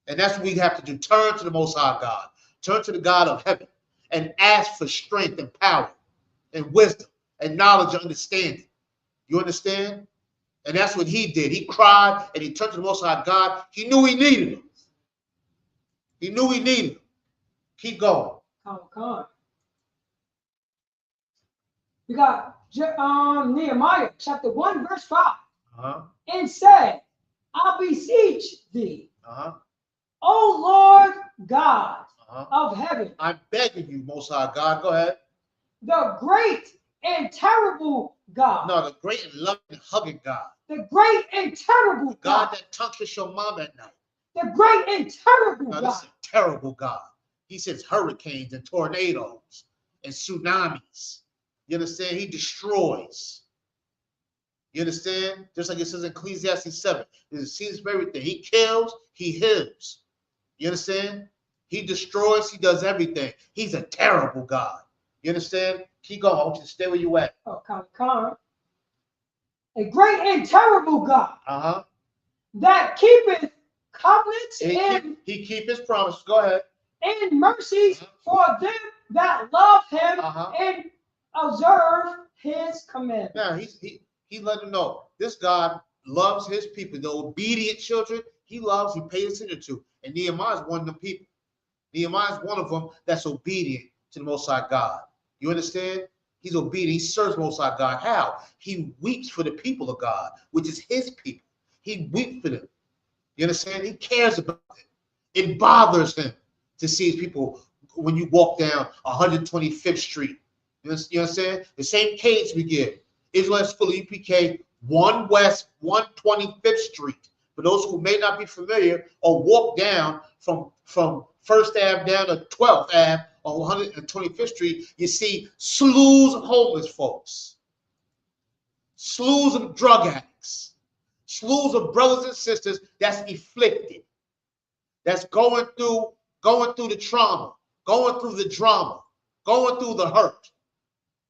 And that's what we have to do. Turn to the Most High God. Turn to the God of heaven and ask for strength and power and wisdom and knowledge and understanding. You understand? And that's what he did. He cried and he turned to the Most High God. He knew he needed him. He knew he needed him. Keep going. Come. We got Nehemiah chapter 1 verse 5. And said, I beseech thee, O Lord God of heaven. I'm begging you, Most High God. Go ahead. The great and terrible God. No, the great and loving and hugging God. The great and terrible God that touches your mom at night. The great and terrible No, God. this is a terrible God. He sends hurricanes and tornadoes and tsunamis. You understand? He destroys. You understand? Just like it says in Ecclesiastes 7. There's a season for everything. He kills, he heals. You understand? He destroys, he does everything. He's a terrible God. You understand? Keep going. I want you to stay where you at. Oh, come. A great and terrible God. That keepeth covenants and he keep his promise. Go ahead. And mercies for them that love him and observe his commandments. Now he let them know this God loves his people, the obedient children. He loves, he pays attention to. And Nehemiah is one of them people. Nehemiah is one of them that's obedient to the Most High God. You understand? He's obedient. He serves Most High God. How? He weeps for the people of God, which is his people. He weeps for them. You understand? He cares about them. It bothers him to see his people when you walk down 125th Street. You understand? The same cadence we give. Israel School UPK 1 West 125th Street. For those who may not be familiar, or walk down from First Ave down to 12th Ave on 125th Street, you see slews of homeless folks, slews of drug addicts, slews of brothers and sisters that's afflicted, that's going through the trauma, going through the drama, going through the hurt.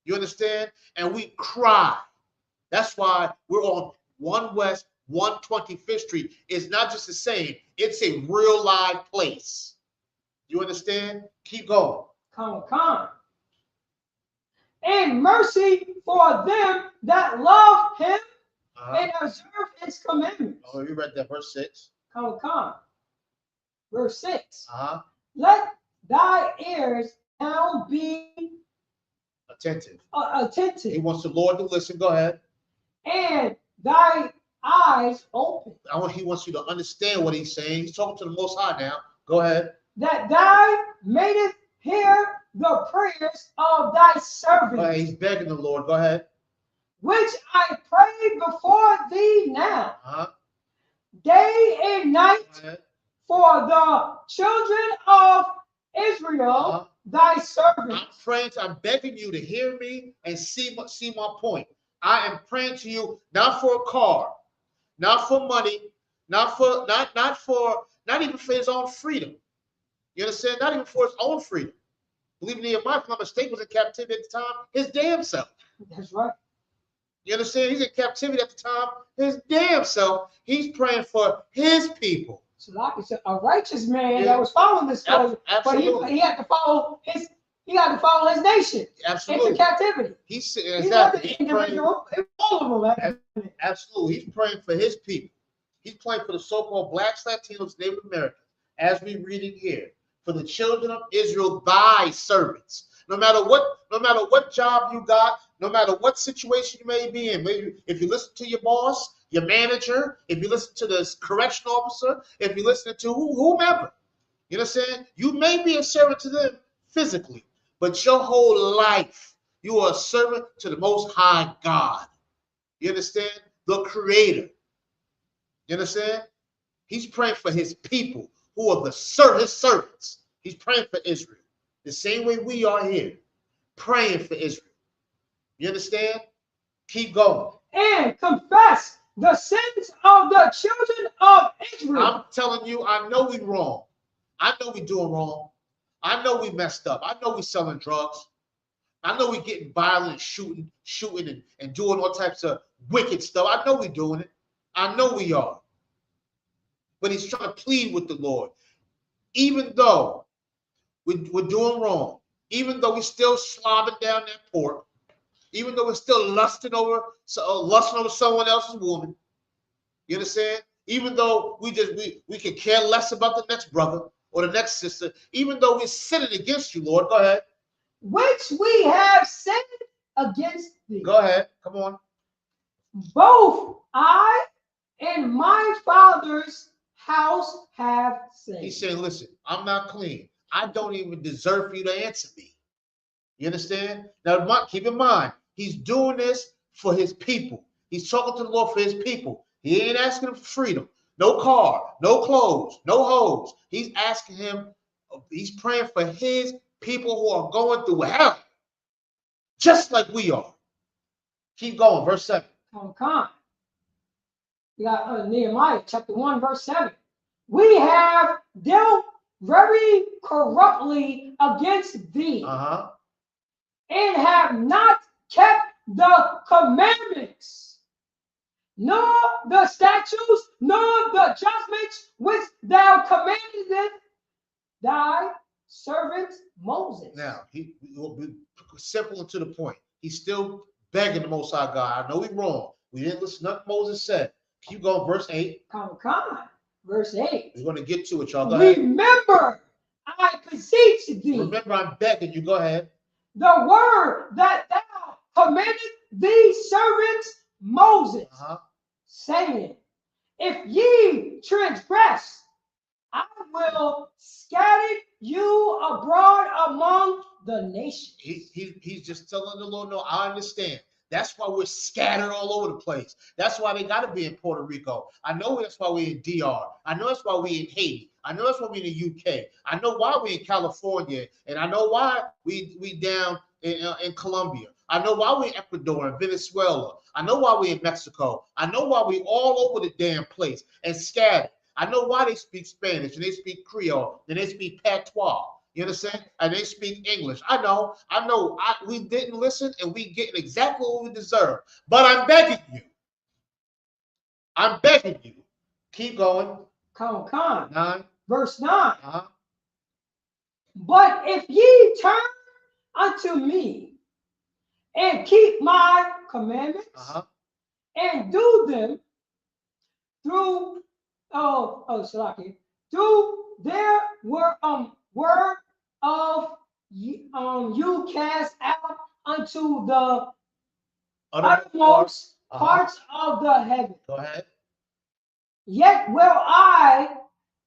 You understand? And we cry. That's why we're on 1 West 125th Street. It's not just a saying, it's a real live place. You understand? Keep going. Come. And mercy for them that love him and observe his commandments. Oh, you read that, verse 6. Come. Verse 6. Let thy ears now be attentive. Attentive. He wants the Lord to listen. Go ahead. And thy eyes open. He wants you to understand what he's saying. He's talking to the Most High now. Go ahead. That thou mayest hear the prayers of thy servant. Right, he's begging the Lord. Go ahead. Which I pray before thee now, day and night, for the children of Israel, thy servants. I'm begging you to hear me and see my point. I am praying to you not for a car, not for money, not even for his own freedom. You understand? Not even for his own freedom. Believe me, if my mistake was in captivity at the time, his damn self. That's right. You understand? He's in captivity at the time, his damn self. He's praying for his people. So like it's a righteous man that was following this story, but he had to follow his nation into captivity. He's not the individual, all of them. Absolutely. He's praying for his people. He's praying for the so-called blacks, Latinos, Native Americans, as we read it here. For the children of Israel, thy servants. No matter what job you got, no matter what situation you may be in, maybe if you listen to your boss, your manager, if you listen to the correctional officer, if you listen to whomever, you understand? You may be a servant to them physically, but your whole life, you are a servant to the Most High God. You understand? The Creator. You understand? He's praying for his people who are his servants. He's praying for Israel. The same way we are here, praying for Israel. You understand? Keep going. And confess the sins of the children of Israel. I'm telling you, I know we wrong. I know we doing wrong. I know we messed up. I know we selling drugs. I know we getting violent, shooting and doing all types of wicked stuff. I know we doing it. I know we are. But he's trying to plead with the Lord. Even though we're doing wrong, even though we're still slobbing down that pork, even though we're still lusting over someone else's woman, you understand? Even though we could care less about the next brother or the next sister, even though we're sinning against you, Lord. Go ahead. Which we have sinned against thee. Go ahead. Come on. Both I and my father's house have sinned. He's saying, listen, I'm not clean. I don't even deserve for you to answer me. You understand? Now, keep in mind, he's doing this for his people. He's talking to the Lord for his people. He ain't asking him for freedom. No car, no clothes, no hose. He's asking him, he's praying for his people who are going through hell, just like we are. Keep going, verse 7. Come. We got Nehemiah chapter 1, verse 7. We have dealt very corruptly against thee, and have not kept the commandments, nor the statutes, nor the judgments which thou commandest thy servant Moses. Now, he will be simple and to the point. He's still begging the Most High God. I know we're wrong. We didn't listen to nothing Moses said. Keep going, verse 8. Come. Verse 8. We're going to get to it, y'all. Go ahead. Remember, I beseech thee. Remember, I'm begging you. Go ahead. The word that thou commanded these servants Moses, saying, if ye transgress, I will scatter you abroad among the nations. He's just telling the Lord, no, I understand. That's why we're scattered all over the place. That's why they got to be in Puerto Rico. I know that's why we're in DR. I know that's why we're in Haiti. I know that's why we're in the UK. I know why we're in California. And I know why we down in Colombia. I know why we're in Ecuador and Venezuela. I know why we're in Mexico. I know why we're all over the damn place and scattered. I know why they speak Spanish and they speak Creole and they speak Patois. You understand? And they speak English. I know. We didn't listen and we getting exactly what we deserve. But I'm begging you. I'm begging you. Keep going. Come. 9. Verse 9. But if ye turn unto me and keep my commandments and do them through there were word of you cast out unto the uttermost parts of the heaven. Go ahead. Yet will I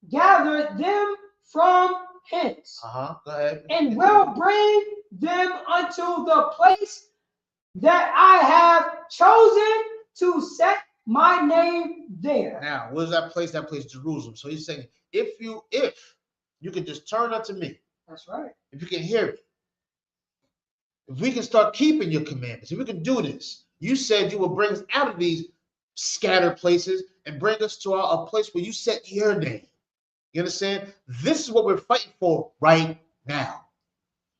gather them from hence. Go ahead. And will bring them unto the place that I have chosen to set my name there. Now, what is that place? That place, Jerusalem. So he's saying, if you can just turn unto me. That's right. If you can hear it. If we can start keeping your commandments, if we can do this, you said you will bring us out of these scattered places and bring us to a place where you set your name. You understand? This is what we're fighting for right now.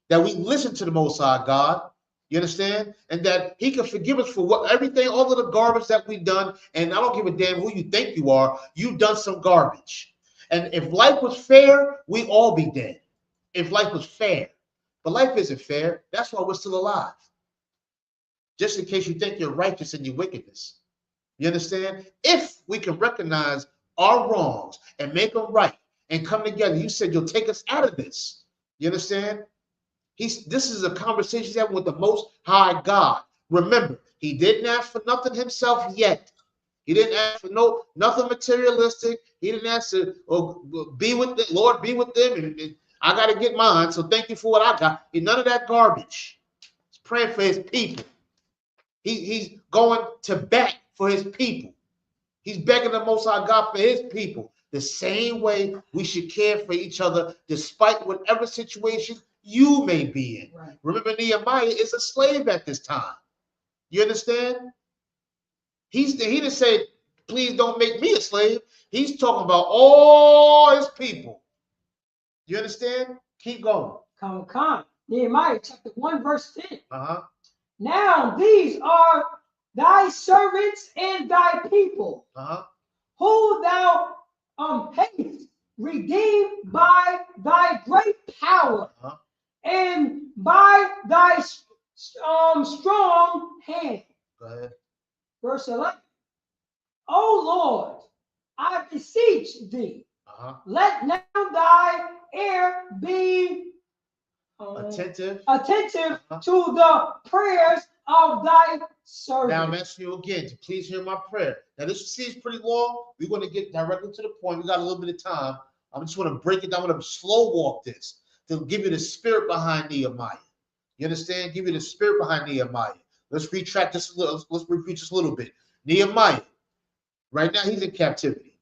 That we listen to the Most High God. You understand? And that he can forgive us for everything, all of the garbage that we've done. And I don't give a damn who you think you are. You've done some garbage. And if life was fair, we'd all be dead. If life was fair. But life isn't fair. That's why we're still alive. Just in case you think you're righteous in your wickedness. You understand? If we can recognize our wrongs and make them right and come together, you said you'll take us out of this. You understand? This is a conversation he's having with the Most High God. Remember, he didn't ask for nothing himself yet. He didn't ask for nothing materialistic. He didn't ask to be with the Lord, be with them, and I got to get mine. So thank you for what I got. None of that garbage. He's praying for his people. He's going to bat for his people. He's begging the Most High God for his people. The same way we should care for each other despite whatever situation you may be in. Right. Remember, Nehemiah is a slave at this time. You understand? He didn't say, please don't make me a slave. He's talking about all his people. You understand? Keep going. Come. Nehemiah chapter 1, verse 10. Now these are thy servants and thy people, who thou hast redeemed by thy great power and by thy strong hand. Go ahead. Verse 11. O Lord, I beseech thee, Let now thy ear be attentive to the prayers of thy servant. Now I'm asking you again to please hear my prayer. Now this seems pretty long. We're going to get directly to the point. We got a little bit of time. I just want to break it down. I'm going to slow walk this to give you the spirit behind Nehemiah. You understand? Give you the spirit behind Nehemiah. Let's retract this a little. Let's repeat this a little bit. Nehemiah, right now he's in captivity.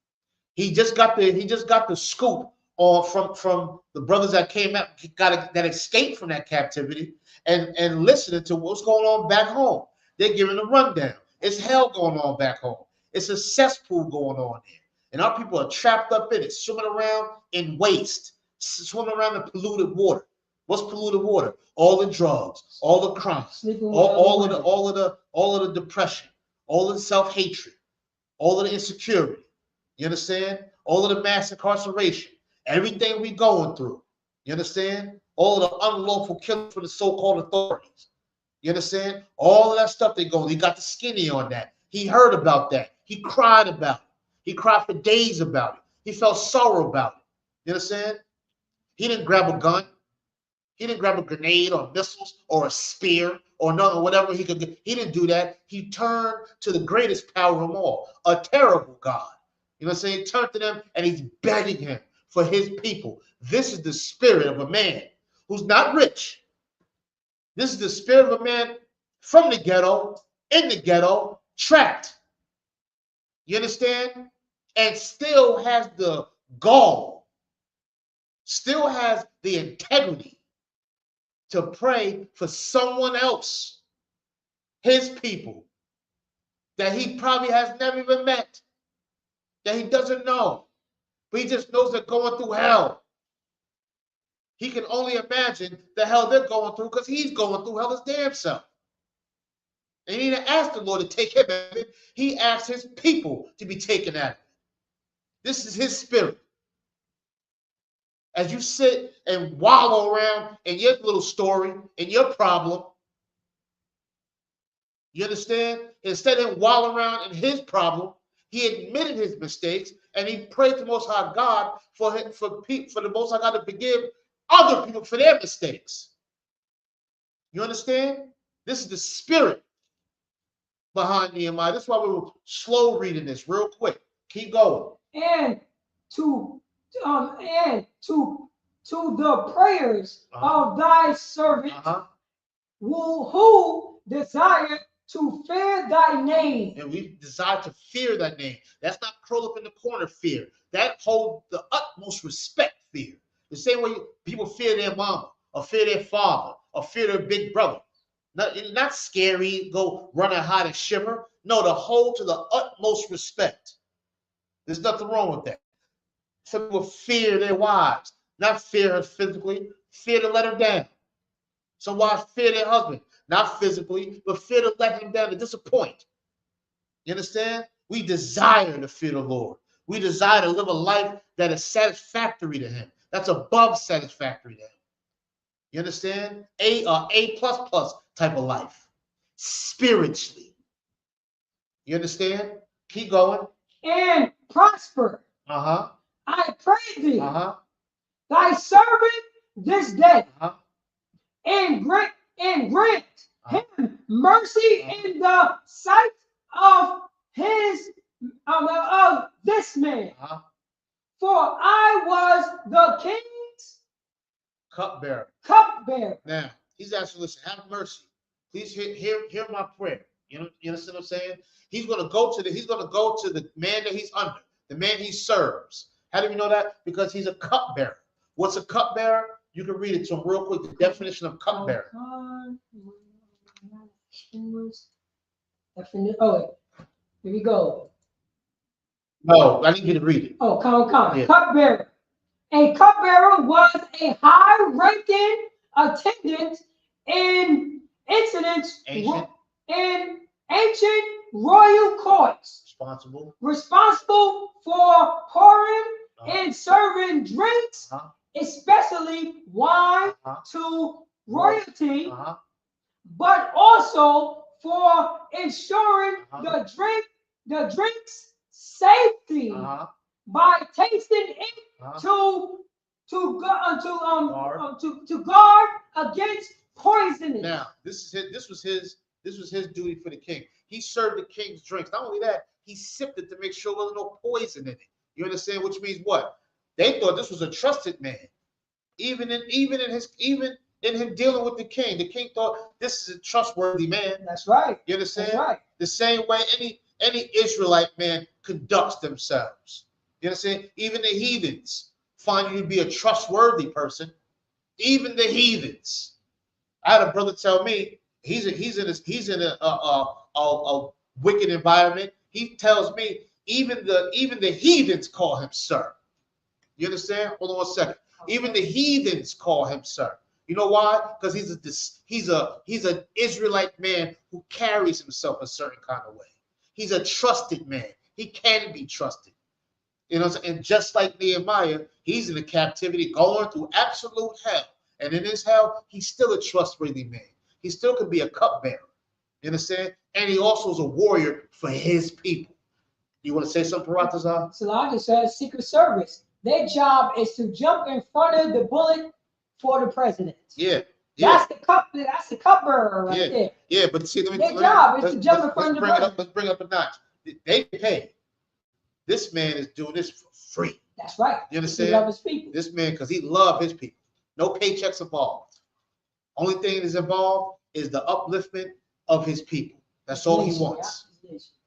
He just got the scoop from the brothers that came out, that escaped from that captivity, and listening to what's going on back home. They're giving a rundown. It's hell going on back home. It's a cesspool going on there. And our people are trapped up in it, swimming around in waste, swimming around in polluted water. What's polluted water? All the drugs, all the crimes, all of the depression, all of the self-hatred, all of the insecurity. You understand? All of the mass incarceration, everything we going through. You understand? All of the unlawful killing for the so-called authorities. You understand? All of that stuff they go. He got the skinny on that. He heard about that. He cried about it. He cried for days about it. He felt sorrow about it. You understand? He didn't grab a gun. He didn't grab a grenade or missiles or a spear or nothing, whatever he could get. He didn't do that. He turned to the greatest power of them all, a terrible God. You know what I'm saying? He turned to them and he's begging him for his people. This is the spirit of a man who's not rich. This is the spirit of a man from the ghetto, in the ghetto, trapped. You understand? And still has the gall, still has the integrity to pray for someone else, his people, that he probably has never even met, that he doesn't know, but he just knows they're going through hell. He can only imagine the hell they're going through because he's going through hell his damn self. And he didn't ask the Lord to take him out of it. He asked his people to be taken out of it. This is his spirit. As you sit and wallow around in your little story, in your problem, you understand? Instead of him wallowing around in his problem, he admitted his mistakes and he prayed to the Most High God for the Most High God to forgive other people for their mistakes. You understand? This is the spirit behind Nehemiah. This is why we're slow reading this real quick. Keep going. And to the prayers of thy servant who desire to fear thy name. And we desire to fear thy name. That's not curl up in the corner fear. That holds the utmost respect fear. The same way people fear their mama, or fear their father, or fear their big brother. Not scary, go run and hide and shiver. No, to hold to the utmost respect. There's nothing wrong with that. Some people fear their wives, not fear her physically, fear to let her down. Some wives fear their husband, not physically, but fear to let him down, to disappoint. You understand? We desire to fear the Lord. We desire to live a life that is satisfactory to him. That's above satisfactory to him. You understand? A plus type of life. Spiritually. You understand? Keep going. And prosper. I pray thee. Thy servant this day. And grant him mercy in the sight of his of this man. For I was the king's cupbearer. Now he's asking, listen, have mercy. Please hear my prayer. You understand what I'm saying? He's gonna go to the man that he's under, the man he serves. How do we know that? Because he's a cupbearer. What's a cupbearer? You can read it to him real quick. The definition of cupbearer. Oh, here we go. No, I need you to read it. Oh, come. Yeah. Cupbearer. A cupbearer was a high-ranking attendant in ancient royal courts. Responsible for pouring and serving drinks, especially wine, to royalty, but also for ensuring the drink's safety by tasting it to guard against poisoning. Now, this was his duty for the king. He served the king's drinks. Not only that, he sipped it to make sure there was no poison in it. You understand? Which means what? They thought this was a trusted man. Even in him dealing with the king thought this is a trustworthy man. That's right. You understand? That's right. The same way any Israelite man conducts themselves. You understand? Even the heathens find you to be a trustworthy person. Even the heathens. I had a brother tell me he's in a wicked environment. He tells me even the heathens call him sir. You understand? Hold on 1 second. Even the heathens call him sir. You know why? Because he's an Israelite man who carries himself a certain kind of way. He's a trusted man. He can be trusted. You know, and just like Nehemiah, he's in a captivity going through absolute hell. And in his hell, he's still a trustworthy man. He still could be a cupbearer. You understand? And he also is a warrior for his people. You want to say something, Paratazar? So I just said Secret Service. Their job is to jump in front of the bullet for the president. Yeah. That's the cupbearer right there. Yeah, but see, their job is to jump in front of the bullet. Let's bring it up a notch. They pay. This man is doing this for free. That's right. You understand? He loves his people. This man, because he loves his people. No paychecks involved. Only thing that is involved is the upliftment of his people. That's all he wants.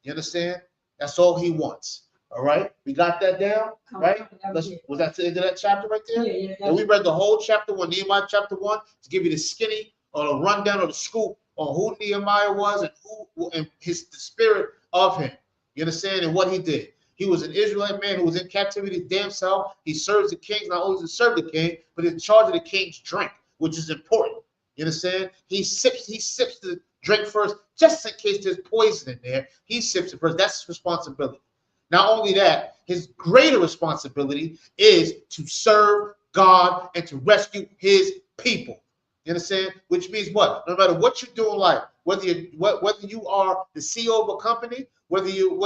You understand? That's all he wants. All right? We got that down, right? Was that the end of that chapter right there? Yeah. And we read the whole chapter 1, Nehemiah chapter 1, to give you the skinny or the rundown or the scoop on who Nehemiah was and the spirit of him. You understand? And what he did. He was an Israelite man who was in captivity damn self. He serves the king, not only does he serve the king, but in charge of the king's drink, which is important. You understand? He sips the drink first, just in case there's poison in there. He sips it first. That's his responsibility. Not only that, his greater responsibility is to serve God and to rescue his people. You understand? Which means what? No matter what you do in life, whether you are the CEO of a company, whether you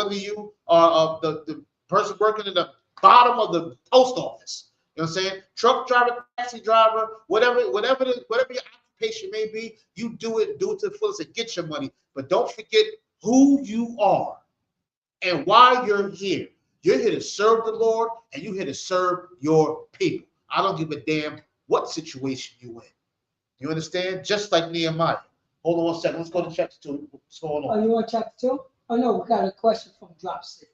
are the person working in the bottom of the post office, you know what I'm saying? Truck driver, taxi driver, whatever your occupation may be, you do it to the fullest and get your money. But don't forget who you are and why you're here. You're here to serve the Lord and you're here to serve your people. I don't give a damn what situation you in. You understand? Just like Nehemiah. Hold on 1 second. Let's go to chapter 2. What's going on? Oh, you want chapter 2? Oh, no, we got a question from Drop City.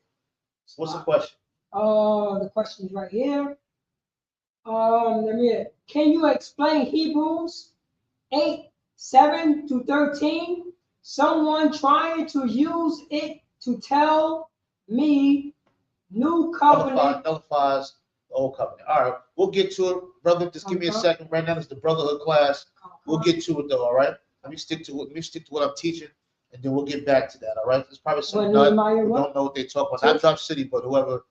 What's the question? The question is right here. Can you explain Hebrews 8:7-13? Someone trying to use it to tell me new covenant nullifies the old covenant. All right, we'll get to it, brother. Just give me a second. Right now, it's the brotherhood class. We'll get to it though. All right. Let me stick to what I'm teaching, and then we'll get back to that. All right. There's probably some nut who don't know what they talk about. Not Drop City, but whoever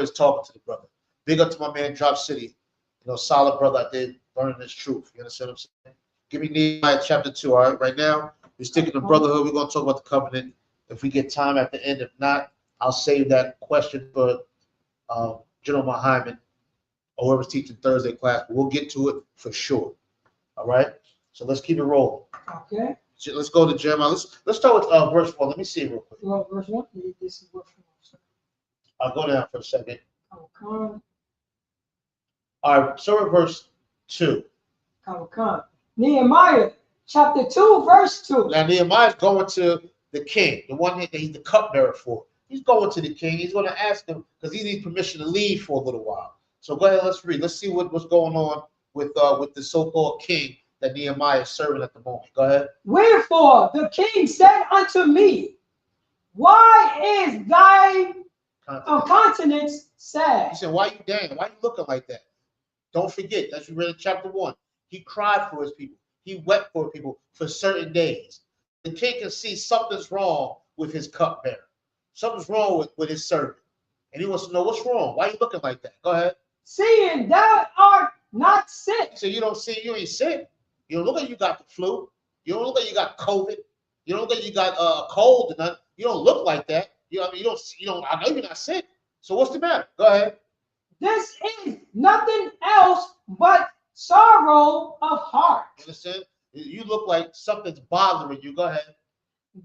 is talking to the brother. Big up to my man Drop City. You know, solid brother out there learning this truth. You understand what I'm saying? Give me Nehemiah chapter 2. All right. Right now, we're sticking to brotherhood. We're gonna talk about the covenant. If we get time at the end, if not, I'll save that question for General Hyman or whoever's teaching Thursday class. We'll get to it for sure. All right. So let's keep it rolling. Okay. So let's go to Jeremiah. Let's start with verse 1. Let me see it real quick. Well, verse 1. This is verse 1. I'll go down for a second. Come. All right. So we're verse 2. Come. Nehemiah chapter 2, verse 2. Now Nehemiah's going to the king, the one that he's the cupbearer for. He's going to the king. He's going to ask him because he needs permission to leave for a little while. So go ahead. Let's read. Let's see what's going on with the so-called king that Nehemiah is serving at the moment. Go ahead. Wherefore the king said unto me, why is thy countenance sad? He said, why you down? Why you looking like that? Don't forget, as we read in chapter 1, he cried for his people. He wept for people for certain days. The king can see something's wrong with his cupbearer. Something's wrong with his servant. And he wants to know what's wrong. Why are you looking like that? Go ahead. Seeing thou art not sick. So you ain't sick. You don't look like you got the flu. You don't look like you got COVID. You don't look like you got a cold and nothing. You don't look like that. I know you're not sick. So what's the matter? Go ahead. This is nothing else but sorrow of heart. You understand? You look like something's bothering you. Go ahead.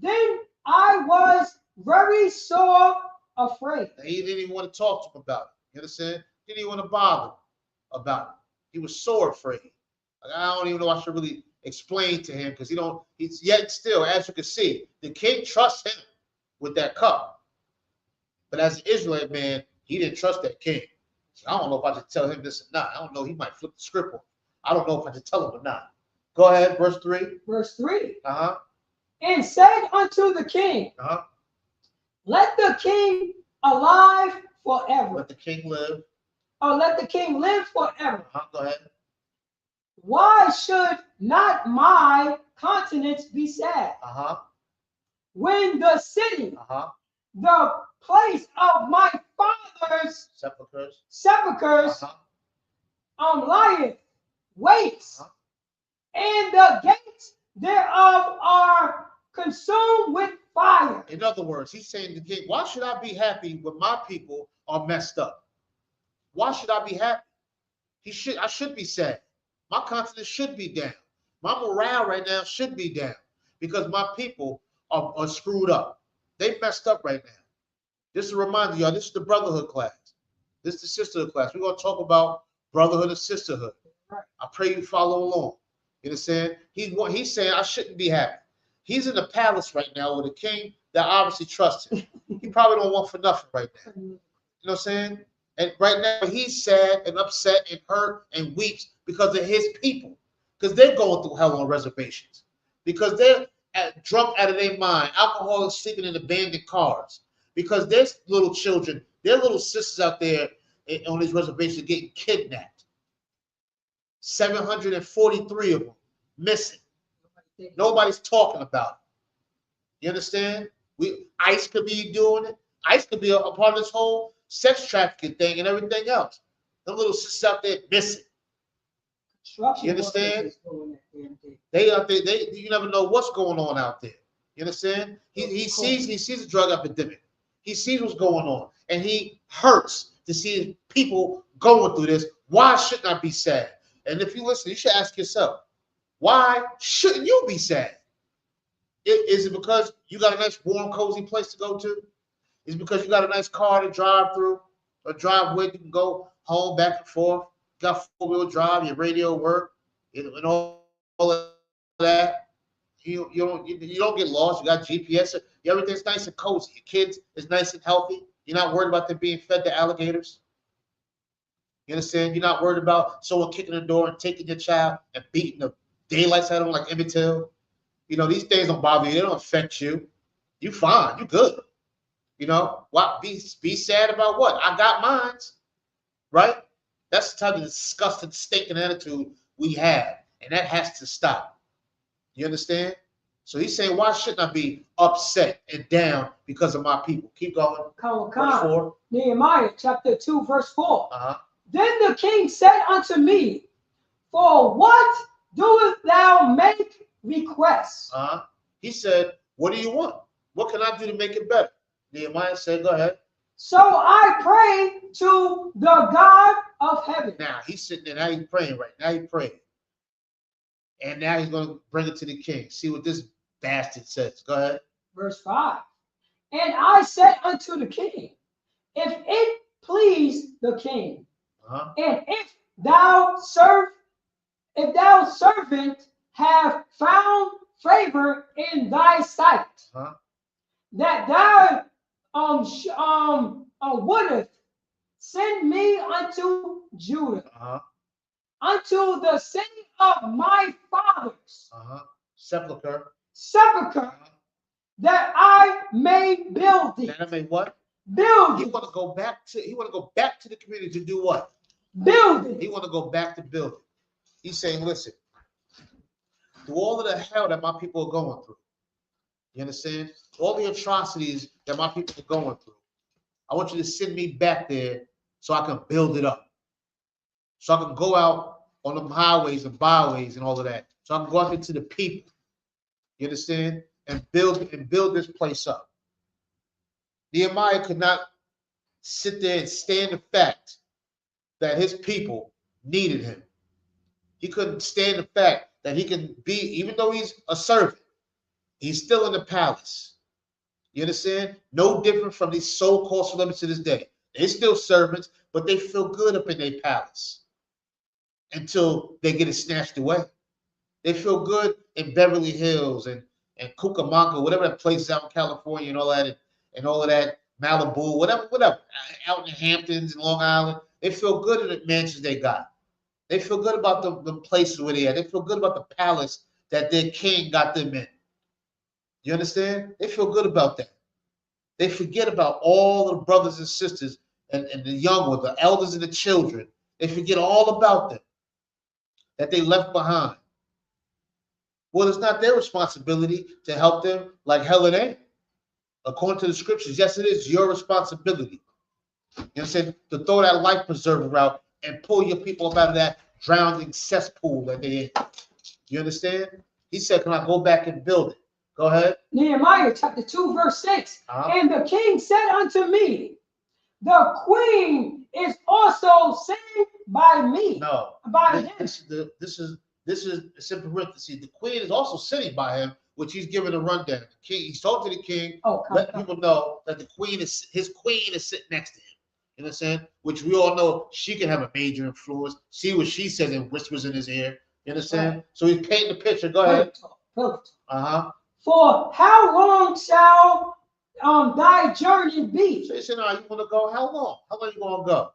Then I was very sore afraid. And he didn't even want to talk to him about it. You understand? He didn't even want to bother him about it. He was sore afraid. Like, I don't even know if I should really explain to him because he's yet still, as you can see, the king trusts him with that cup. But as an Israelite man, he didn't trust that king. So I don't know if I should tell him this or not. I don't know. He might flip the script on. I don't know if I should tell him or not. Go ahead, verse 3. Verse 3. Uh-huh. And said unto the king, Uh-huh. let the king alive forever. Let the king live. Or let the king live forever. Uh-huh. Go ahead. Why should not my countenance be sad? Uh-huh. When the city, Uh-huh. the place of my father's sepulchres, lieth waste, and the gates thereof are consumed with fire. In other words, he's saying to the king, why should I be happy when my people are messed up? Why should I be happy? I should be sad. My confidence should be down. My morale right now should be down because my people are screwed up. They messed up right now. Just a reminder, y'all, this is the brotherhood class. This is the sisterhood class. We're going to talk about brotherhood and sisterhood. I pray you follow along. You understand? He's saying I shouldn't be happy. He's in the palace right now with a king that obviously trusts him. He probably don't want for nothing right now. You know what I'm saying? And right now he's sad and upset and hurt and weeps because of his people. Because they're going through hell on reservations. Because they're drunk out of their mind, alcoholics sleeping in abandoned cars. Because there's little children, their little sisters out there on these reservations getting kidnapped. 743 of them missing. Nobody's talking about it. You understand? ICE could be doing it. ICE could be a part of this whole sex trafficking thing and everything else. Them little sisters out there missing. You understand? They out there. You never know what's going on out there. You understand? He sees a drug epidemic. He sees what's going on, and he hurts to see people going through this. Why shouldn't I be sad? And if you listen, you should ask yourself, why shouldn't you be sad? Is it because you got a nice, warm, cozy place to go to? Is it because you got a nice car to drive through or drive with? You can go home, back and forth. You got four-wheel drive, your radio work, and all of that. You don't get lost. You got GPS. Everything's nice and cozy. Your kids is nice and healthy. You're not worried about them being fed to alligators. You understand? You're not worried about someone kicking the door and taking your child and beating the daylights out of them like Emmett Till. You know, these things don't bother you. They don't affect you. You fine. You good. You know, what? Be sad about what? I got mines, right? That's the type of disgusting, stinking attitude we have, and that has to stop. You understand? So he's saying, why shouldn't I be upset and down because of my people? Keep going. Verse 4. Nehemiah chapter 2, verse 4. Uh-huh. Then the king said unto me, for what doest thou make requests? He said, what do you want? What can I do to make it better? Nehemiah said, go ahead. So I pray to the God of heaven. Now he's sitting there, now he's praying right now. He's praying. And now he's going to bring it to the king. See what this bastard says. Go ahead. Verse 5. And I said unto the king, if it please the king, and if thou servant have found favor in thy sight, that thou wouldest send me unto Judah, unto the city of my fathers, sepulcher, that I may build it. That I may what? Build it. He want to go back to the community to do what? Build it. He want to go back to build it. He's saying, listen, through all of the hell that my people are going through, you understand? All the atrocities that my people are going through, I want you to send me back there so I can build it up. So I can go out on them highways and byways and all of that. So I can go out into the people. You understand? And build this place up. Nehemiah could not sit there and stand the fact that his people needed him. He couldn't stand the fact that he can be, even though he's a servant, he's still in the palace. You understand? No different from these so-called celebrities to this day. They're still servants, but they feel good up in their palace until they get it snatched away. They feel good in Beverly Hills and Cucamonga, whatever that place is out in California and all that, and all of that, Malibu, whatever, out in the Hamptons and Long Island. They feel good in the mansions they got. They feel good about the places where they are. They feel good about the palace that their king got them in. You understand? They feel good about that. They forget about all the brothers and sisters and the young ones, the elders and the children. They forget all about them that they left behind. Well, it's not their responsibility to help them like hell it ain't. According to the scriptures, yes, it is your responsibility. You know what I'm saying? To throw that life preserver out and pull your people up out of that drowning cesspool that they're in. You understand? He said, can I go back and build it? Go ahead. Nehemiah chapter 2, verse 6. And the king said unto me, the queen is also saved by me. No. By him. This is it's in parentheses. The queen is also sitting by him, which he's giving a rundown. The king, he's talking to the king, let people know that his queen is sitting next to him. You know what I'm saying? Which we all know she can have a major influence. See what she says and whispers in his ear. You understand? Right. So he's painting the picture. Go ahead. Uh-huh. For how long shall thy journey be? So he said, no, you want to go? How long? How long you going to go?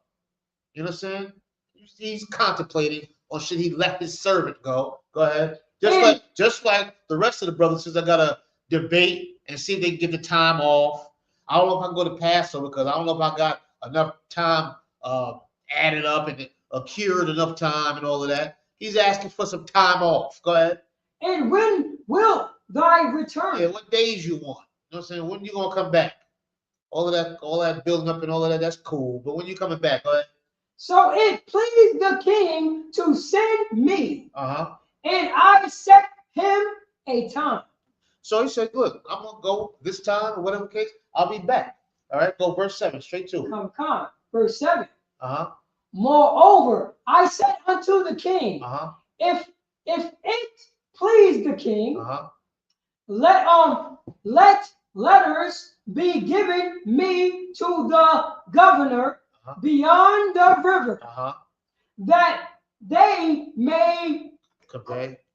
You know what I'm saying? He's contemplating, or should he let his servant go? Go ahead. Just like the rest of the brothers, since I got to debate and see if they can get the time off. I don't know if I can go to Passover because I don't know if I got enough time added up and accrued enough time and all of that. He's asking for some time off. Go ahead. And when will thy return? Yeah, what days you want? You know what I'm saying? When you gonna come back? All that building up and all of that, that's cool. But when you coming back? Go ahead. So it pleased the king to send me. Uh-huh. And I set him a time. So he said, look, I'm gonna go this time or whatever case, I'll be back. All right, go verse 7, straight to it. Come. Verse 7. Uh-huh. Moreover, I said unto the king, uh-huh. if it please the king, uh-huh. let letters be given me to the governor uh-huh. beyond the river, uh-huh. that they may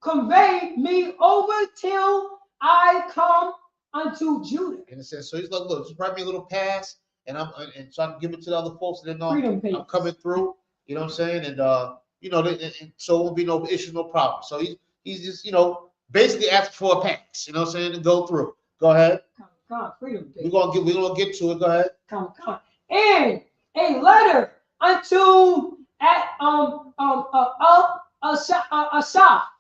convey me over till I come unto Judah. And it says, so he's like, look, just write me a little pass, and so I can give it to the other folks, and then I'm coming through. You know what I'm saying? And and so it won't be no issue, no problem. So he's just basically asking for a pass. You know what I'm saying? And go through. Go ahead. Come, freedom papers. We're gonna get to it. Go ahead. Come. And a letter unto Asaph.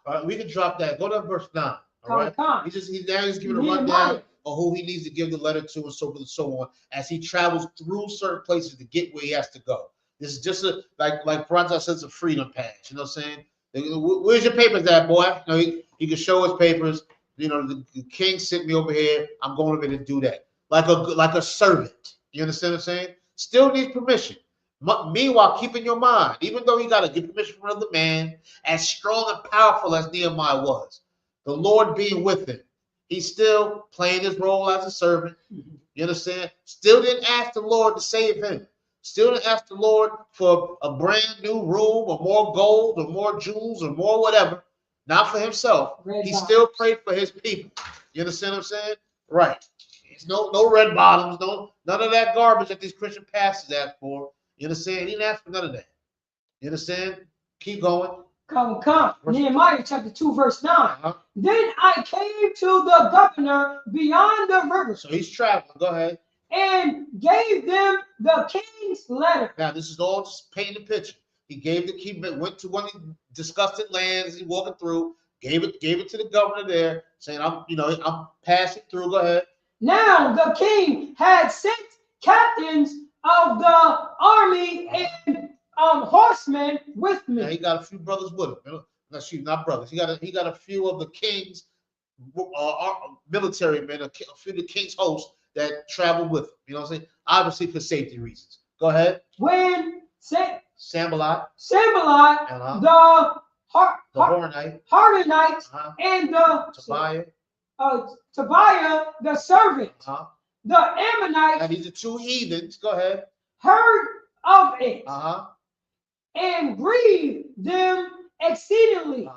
All right, we can drop that. Go to verse 9. All right. He's giving a rundown of who he needs to give the letter to, and so forth and so on, as he travels through certain places to get where he has to go. This is just like Francis says, a freedom pass. You know what I'm saying? Where's your papers at, boy? He can show his papers. The king sent me over here. I'm going over there to do that. Like a servant. You understand what I'm saying? Still needs permission. Meanwhile, keep in your mind, even though he got to get permission from another man, as strong and powerful as Nehemiah was, the Lord being with him, he's still playing his role as a servant. You understand? Still didn't ask the Lord to save him. Still didn't ask the Lord for a brand new room or more gold or more jewels or more whatever. Not for himself. He still prayed for his people. You understand what I'm saying? Right. It's no red bottoms, none of that garbage that these Christian pastors ask for. You understand? He didn't ask for none of that. You understand? Keep going. Come. Nehemiah chapter 2, verse 9. Uh-huh. Then I came to the governor beyond the river. So he's traveling. Go ahead. And gave them the king's letter. Now, this is all just painting the picture. He went to one of the disgusted lands. He's walking through, gave it to the governor there, saying, I'm passing through. Go ahead. Now the king had sent captains of the army and horsemen with me. Now he got a few brothers with him. Not brothers. He got a few of the king's military men, a few of the king's hosts that traveled with him. You know what I'm saying? Obviously for safety reasons. Go ahead. When Sambalot, Sambalot, the Horonite, and the Tobiah, the servant, the Ammonite. And these are two heathens. Go ahead. Heard of it. And grieved them exceedingly.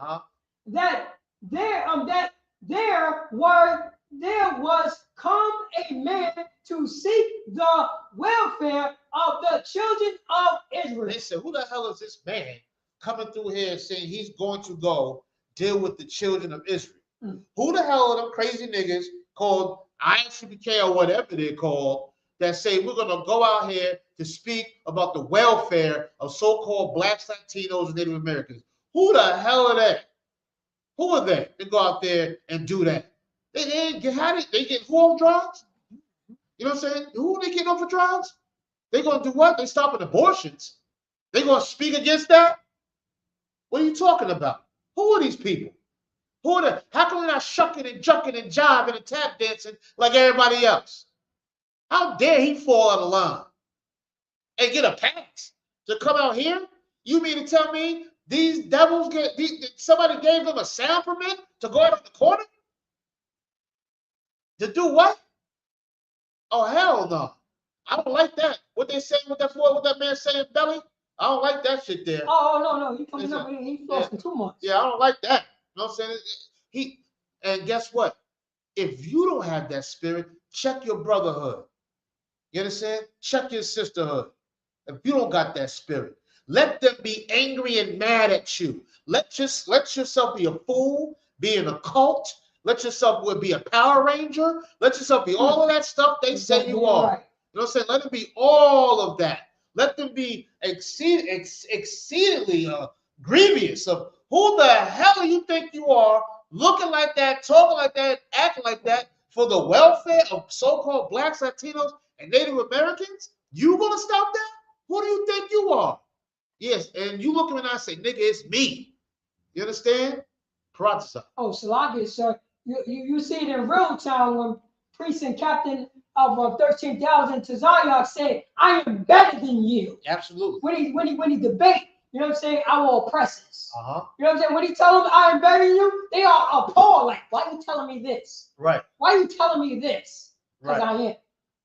That there was come a man to seek the welfare of the children of Israel. They said, who the hell is this man coming through here saying he's going to go deal with the children of Israel? Who the hell are them crazy niggas called ICBK or whatever they're called that say we're going to go out here to speak about the welfare of so-called blacks, Latinos, and Native Americans? Who the hell are they? Who are they to go out there and do that? They ain't get they get who on drugs? You know what I'm saying? Who are they getting on for drugs? They gonna do what? They stopping abortions. They gonna speak against that? What are you talking about? Who are these people? Who are they? How come they're not shucking and jucking and jiving and tap dancing like everybody else? How dare he fall out of line and get a pass to come out here? You mean to tell me these devils somebody gave them a sound permit to go out on the corner? To do what? Oh, hell no. I don't like that. What they saying with that man saying belly? I don't like that shit there. Oh, no. He coming up and he flossing too much. Yeah, I don't like that. You know what I'm saying? And guess what? If you don't have that spirit, check your brotherhood. You understand? Check your sisterhood. If you don't got that spirit, let them be angry and mad at you. Let yourself be a fool, be in a cult. Let yourself be a Power Ranger. Let yourself be all of that stuff they say you are. Right. You know what I'm saying? Let them be all of that. Let them be exceedingly grievous of who the hell do you think you are, looking like that, talking like that, acting like that for the welfare of so-called blacks, Latinos, and Native Americans? You gonna stop that? Who do you think you are? Yes, and you look at me and I say, nigga, it's me. You understand? Prophesy. Oh, Salaki, sir. You see it in real time when priest and captain of 13,000 Tazayak said, I am better than you. Absolutely. When he debate, you know what I'm saying, our oppressors. You know what I'm saying? When he tell them I am better than you, they are appalled. Like, why are you telling me this? Right. Why are you telling me this? Because right. I am.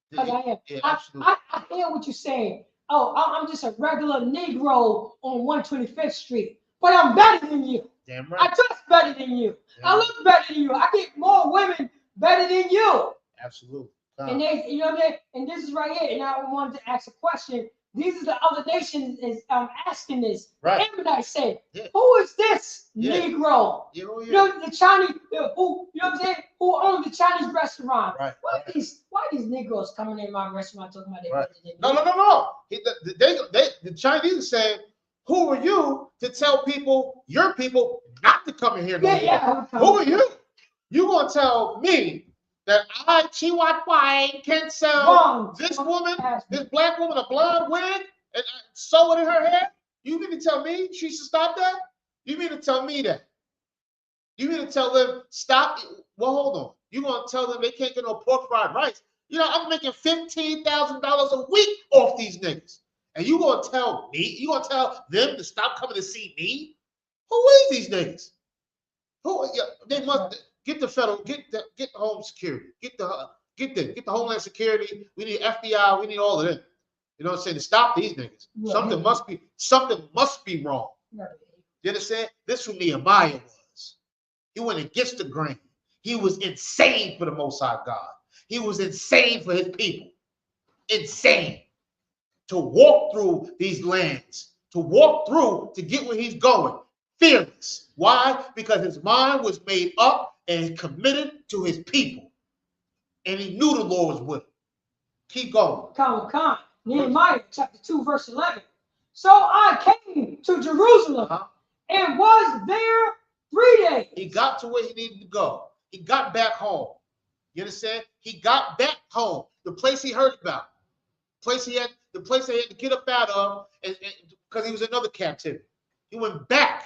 Because I am. Yeah, absolutely. I hear what you're saying. Oh, I'm just a regular Negro on 125th Street, but I'm better than you. Damn right. I dress better than you. I look better than you. I get more women better than you. Absolutely. And they, you know what I mean? And this is right here. And I wanted to ask a question. These are the other nations is asking this. Right. Everybody said, who is this Negro? Yeah. You know, the Chinese, who, you know what I'm saying? Who owned the Chinese restaurant? Right. Why these Negroes coming in my restaurant talking about right. No. The Chinese are saying, who are you to tell people, your people, not to come in here no more? Yeah. Who are you? You gonna tell me that I, Chihuahua, can't sell this woman, this black woman, a blonde wig and sew it in her hair? You mean to tell me she should stop that? You mean to tell me that? You mean to tell them stop? Well, hold on. You gonna tell them they can't get no pork fried rice? You know, I'm making $15,000 a week off these niggas. And you gonna tell me, you gonna tell them to stop coming to see me? Who is these niggas? Who they must get the federal, get home security, get the Homeland Security. We need FBI, we need all of them. You know what I'm saying? To stop these niggas. Right. Something must be wrong. Right. You understand? This who Nehemiah was. He went against the grain. He was insane for the Most High God. He was insane for his people. Insane. To walk through these lands, to get where he's going. Fearless. Why? Because his mind was made up and committed to his people. And he knew the Lord was with him. Keep going. Come. Nehemiah chapter 2, verse 11. So I came to Jerusalem and was there 3 days. He got to where he needed to go. He got back home. You understand? He got back home. The place he heard about. The place he had to get up out of because he was in another captivity. He went back.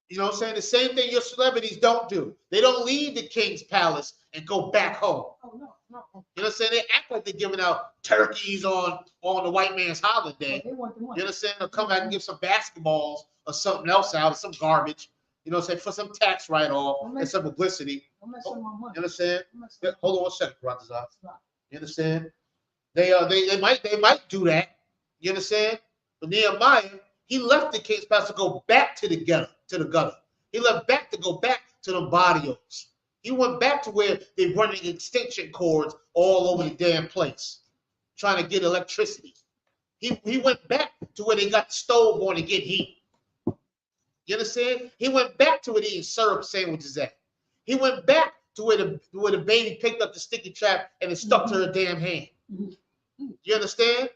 You know what I'm saying? The same thing your celebrities don't do. They don't leave the king's palace and go back home. Oh, no. You know what I'm saying? They act like they're giving out turkeys on the white man's holiday. They want the money. You understand? They'll come back and give some basketballs or something else out, some garbage. You know what I'm saying? For some tax write-off and some publicity. Don't mess with my money. You understand? Don't Hold on 1 second, brothers. You understand? They might do that. You understand? But Nehemiah, he left the king's palace to go back to the gutter. He left back to go back to the barrios. He went back to where they're running extension cords all over the damn place, trying to get electricity. He went back to where they got the stove on to get heat. You understand? He went back to where they eat syrup sandwiches at. He went back to where the baby picked up the sticky trap and it stuck to her damn hand. You understand?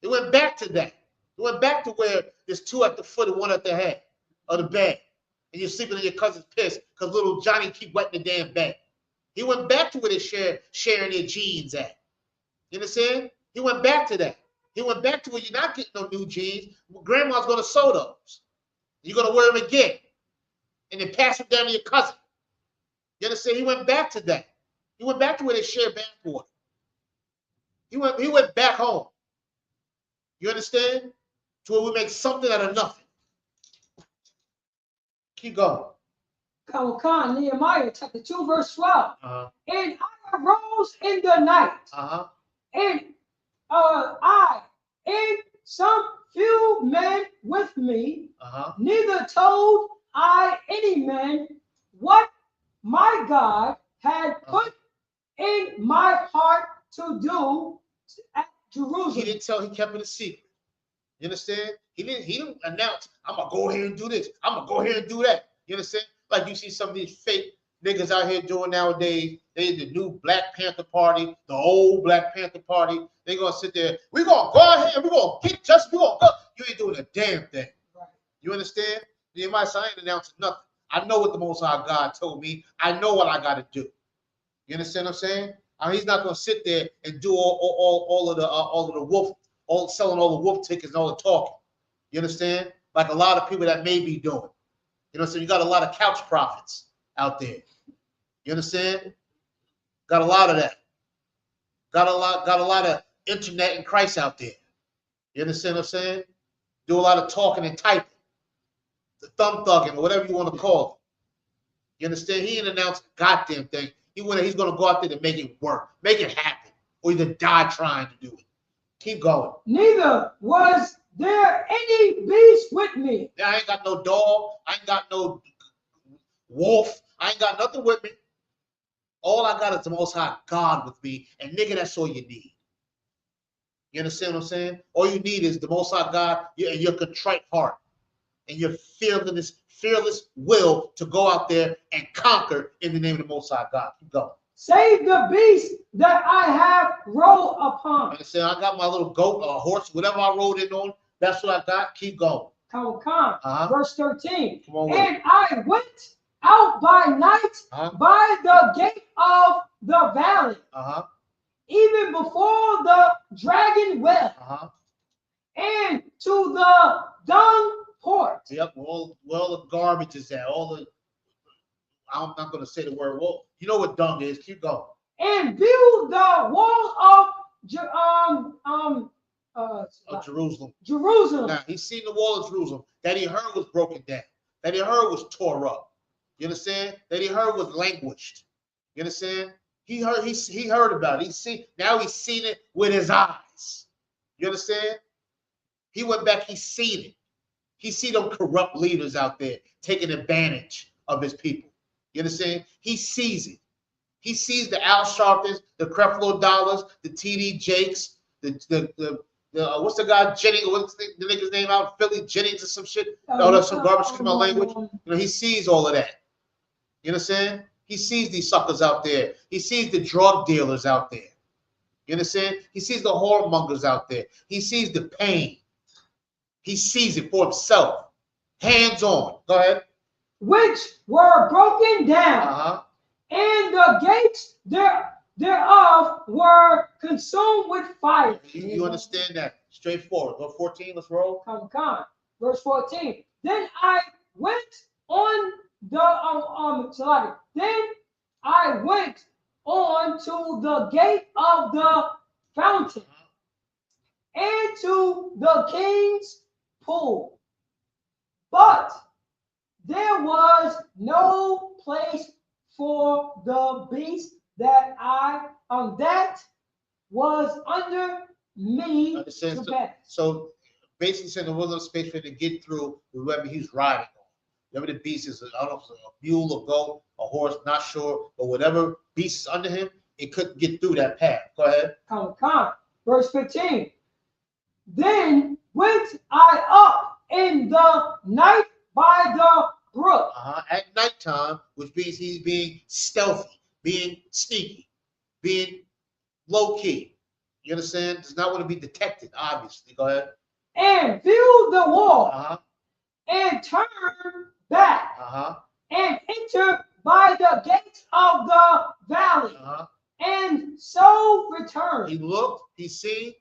He went back to that. He went back to where there's two at the foot and one at the head of the bed. And you're sleeping in your cousin's piss because little Johnny keep wetting the damn bed. He went back to where they sharing their jeans at. You understand? He went back to that. He went back to where you're not getting no new jeans. Grandma's going to sew those. You're going to wear them again. And then pass them down to your cousin. You understand? He went back to that. He went back to where they share bathwater. He went back home. You understand? To where we make something out of nothing. Keep going. Khan, Nehemiah chapter 2, verse 12. And I arose in the night. And I and some few men with me, neither told I any man what my God had put in my heart to do at Jerusalem. He didn't tell, he kept it a secret. You understand? He didn't announce, I'm gonna go here and do this. I'm gonna go here and do that. You understand? Like you see some of these fake niggas out here doing nowadays. They the new Black Panther Party, the old Black Panther Party. They gonna sit there. We gonna go ahead and we gonna get justice. We gonna go. You ain't doing a damn thing. Right. You understand? Nehemiah said, I ain't announcing nothing. I know what the Most High God told me. I know what I gotta do. You understand what I'm saying? He's not gonna sit there and do all of the wolf, selling all the wolf tickets and all the talking. You understand? Like a lot of people that may be doing. You know, so you got a lot of couch prophets out there. You understand? Got a lot of that. Got a lot of internet and Christ out there. You understand what I'm saying? Do a lot of talking and typing. The thumb thugging or whatever you want to call it. You understand? He ain't announced a goddamn thing. He's gonna go out there to make it work, make it happen, or either die trying to do it. Keep going. Neither was there any beast with me. Yeah, I ain't got no dog. I ain't got no wolf. I ain't got nothing with me. All I got is the Most High God with me, and nigga, that's all you need. You understand what I'm saying? All you need is the Most High God and your contrite heart and your fearless will to go out there and conquer in the name of the Most High God. Keep going. Save the beast that I have rode upon. Understand? I got my little goat or horse, whatever I rode in on. That's what I got. Keep going. Verse 13. Come on, and I went out by night by the gate of the valley, even before the dragon well, and to the dung port. Yep, all the garbage is there. I'm not going to say the word. Well, you know what dung is. Keep going. And build the wall of Jerusalem. Jerusalem. Now, he's seen the wall of Jerusalem that he heard was broken down, that he heard was tore up. You understand? That he heard was languished. You understand? He heard about it. Now he's seen it with his eyes. You understand? He went back, he's seen it. He see them corrupt leaders out there taking advantage of his people. You understand? He sees it. He sees the Al Sharptons, the Creflo Dollars, the TD Jakes, the what's the guy Jennings? What's the nigga's name out? Philly Jennings or some shit. Oh, that's some garbage. Excuse my language. You know, he sees all of that. You understand? He sees these suckers out there. He sees the drug dealers out there. You understand? He sees the whoremongers out there. He sees the pain. He sees it for himself. Hands on. Go ahead. Which were broken down, and the gates thereof were consumed with fire. You understand that? Straightforward. Go 14. Let's roll. Come. Verse 14. Then I went on the Then I went on to the gate of the fountain and to the king's pool. But there was no place for the beast that was under me to pass. So basically saying there wasn't a space for him to get through whoever he's riding on. Whatever the beast is, I don't know if it's a mule, a goat, a horse, not sure, but whatever beast is under him, it couldn't get through that path. Go ahead. Come. Verse 15. Then went I up in the night by the brook. At nighttime, which means he's being stealthy, being sneaky, being low key. You understand? Does not want to be detected, obviously. Go ahead. And viewed the wall and turned back and entered by the gates of the valley and so returned. He looked, he seen,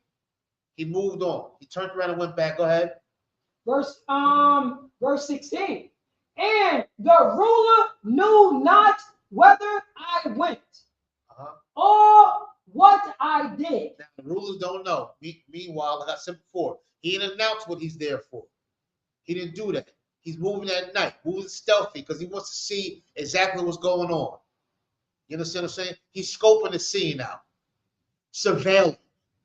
he moved on. He turned around and went back. Go ahead. Verse 16. And the ruler knew not whether I went or what I did. Now, the rulers don't know. Meanwhile, like I said before, he didn't announce what he's there for. He didn't do that. He's moving at night, moving stealthy because he wants to see exactly what's going on. You understand what I'm saying? He's scoping the scene out, surveilling.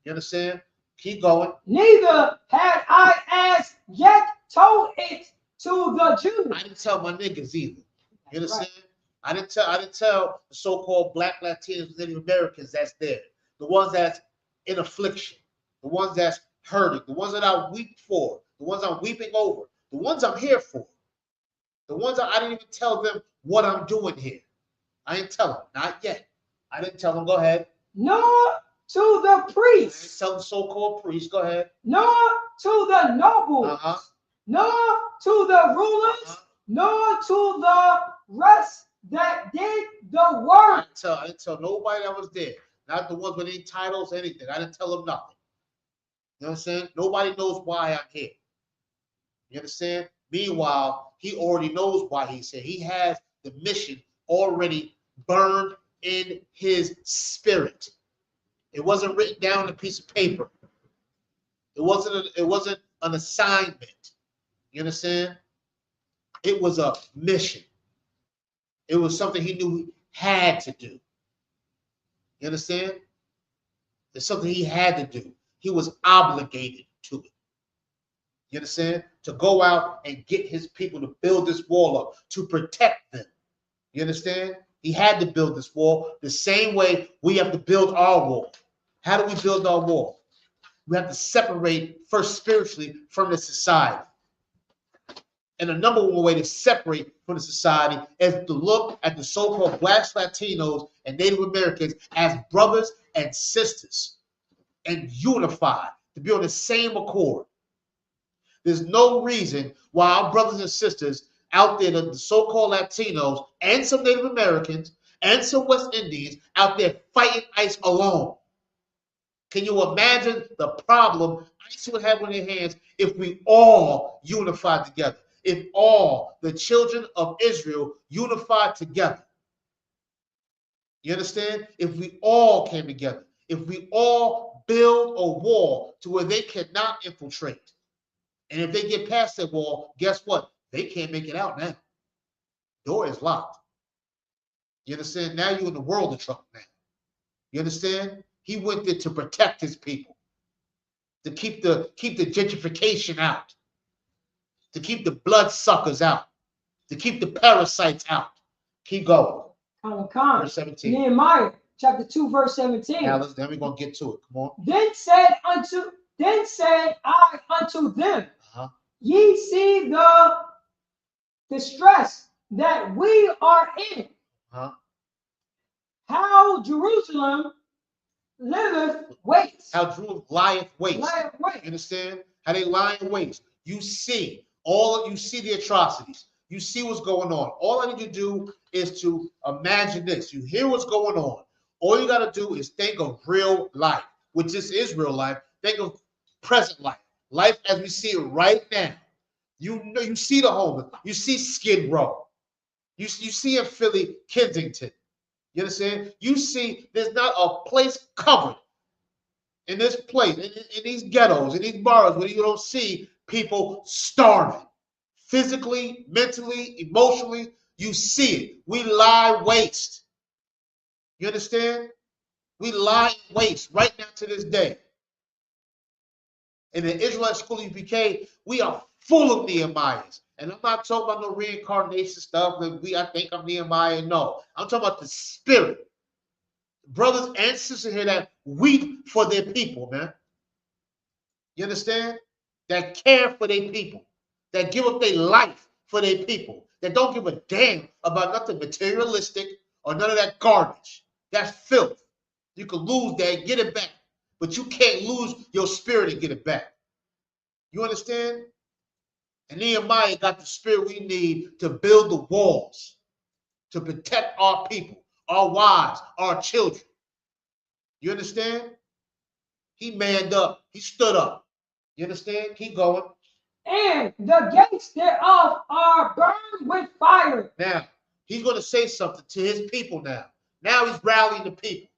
You understand? Keep going. Neither had I as yet told it to the Jews. I didn't tell my niggas either. You understand? Right. I didn't tell the so-called Black Latinos, Native Americans that's there, the ones that's in affliction, the ones that's hurting, the ones that I weep for, the ones I'm weeping over, the ones I'm here for, the ones I didn't even tell them what I'm doing here. I didn't tell them, not yet. I didn't tell them. Go ahead. Nor to the priests. I didn't tell the so-called priests. Go ahead. Nor to the nobles. Nor to the rulers. Nor to the rest that did the work. I didn't tell nobody that was there. Not the ones with any titles, anything. I didn't tell them nothing. You know what I'm saying? Nobody knows why I'm here. You understand? Meanwhile, he already knows why he's here. He has the mission already burned in his spirit. It wasn't written down on a piece of paper. It wasn't an assignment. You understand? It was a mission. It was something he knew he had to do. You understand? It's something he had to do. He was obligated to it. You understand? To go out and get his people to build this wall up, to protect them. You understand? He had to build this wall the same way we have to build our wall. How do we build our wall? We have to separate first spiritually from the society. And the number one way to separate from the society is to look at the so-called Blacks, Latinos, and Native Americans as brothers and sisters and unify, to be on the same accord. There's no reason why our brothers and sisters out there, the so-called Latinos and some Native Americans and some West Indians out there fighting ICE alone. Can you imagine the problem ICE would have on their hands if we all unified together? If all the children of Israel unified together. You understand? If we all came together. If we all build a wall to where they cannot infiltrate. And if they get past that wall, guess what? They can't make it out now. Door is locked. You understand? Now you're in the world of trouble now. You understand? He went there to protect his people. To keep the gentrification out. To keep the bloodsuckers out. To keep the parasites out. Keep going. Verse 17. Nehemiah chapter 2, verse 17. Now then we're going to get to it. Come on. Then said I unto them, ye see the distress that we are in. How Jerusalem liveth waste. How Jerusalem lieth waste. You understand? How they lie in waste. You see the atrocities. You see what's going on. All I need you to do is to imagine this. You hear what's going on. All you got to do is think of real life, which this is real life. Think of present life. Life as we see it right now. You know, you see the homeless. You see Skid Row. You see in Philly, Kensington. You understand? You see, there's not a place covered in this place, in these ghettos, in these boroughs, where you don't see people starving. Physically, mentally, emotionally, you see it. We lie waste. You understand? We lie and waste right now to this day. In the Israelite school of UPK, we are full of Nehemiahs. And I'm not talking about no reincarnation stuff. I think I'm Nehemiah. No, I'm talking about the spirit. Brothers and sisters here that weep for their people, man. You understand? That care for their people. That give up their life for their people. That don't give a damn about nothing materialistic or none of that garbage. That's filth. You can lose that and get it back. But you can't lose your spirit and get it back. You understand? And Nehemiah got the spirit we need to build the walls, to protect our people, our wives, our children. You understand? He manned up. He stood up. You understand? Keep going. And the gates thereof are burned with fire. Now, he's going to say something to his people now. Now he's rallying the people.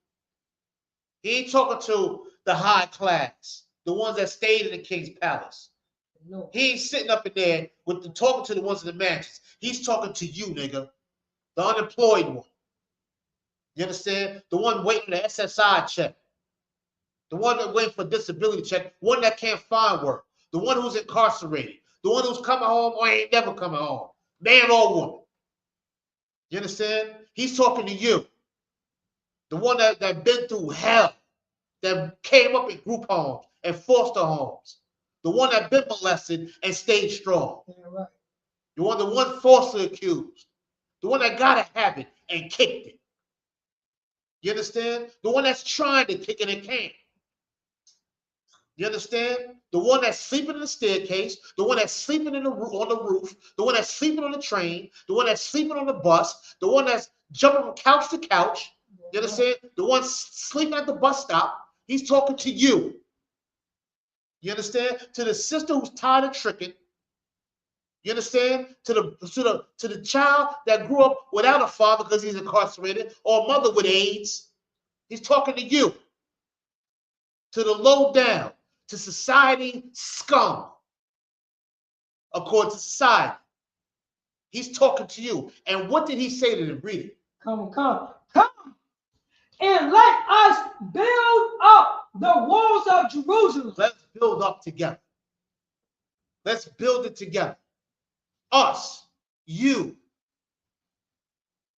He ain't talking to the high class, the ones that stayed in the king's palace. No. He ain't sitting up in there talking to the ones in the mansions. He's talking to you, nigga, the unemployed one. You understand? The one waiting for the SSI check. The one that waiting for disability check. One that can't find work. The one who's incarcerated. The one who's coming home or ain't never coming home. Man or woman. You understand? He's talking to you. The one that been through hell. That came up in group homes and foster homes. The one that been molested and stayed strong. Yeah, right. The one falsely accused. The one that got a habit and kicked it. You understand? The one that's trying to kick it and can't. You understand? The one that's sleeping in the staircase, the one that's sleeping on the roof, the one that's sleeping on the train, the one that's sleeping on the bus, the one that's jumping from couch to couch. You understand? The one sleeping at the bus stop. He's talking to you. You understand? To the sister who's tired of tricking. You understand? To the child that grew up without a father because he's incarcerated, or a mother with AIDS. He's talking to you. To the low down, to society scum. According to society. He's talking to you. And what did he say to them? Read it. Come. And let us build up the walls of Jerusalem. Let's build up together. Let's build it together. Us, you,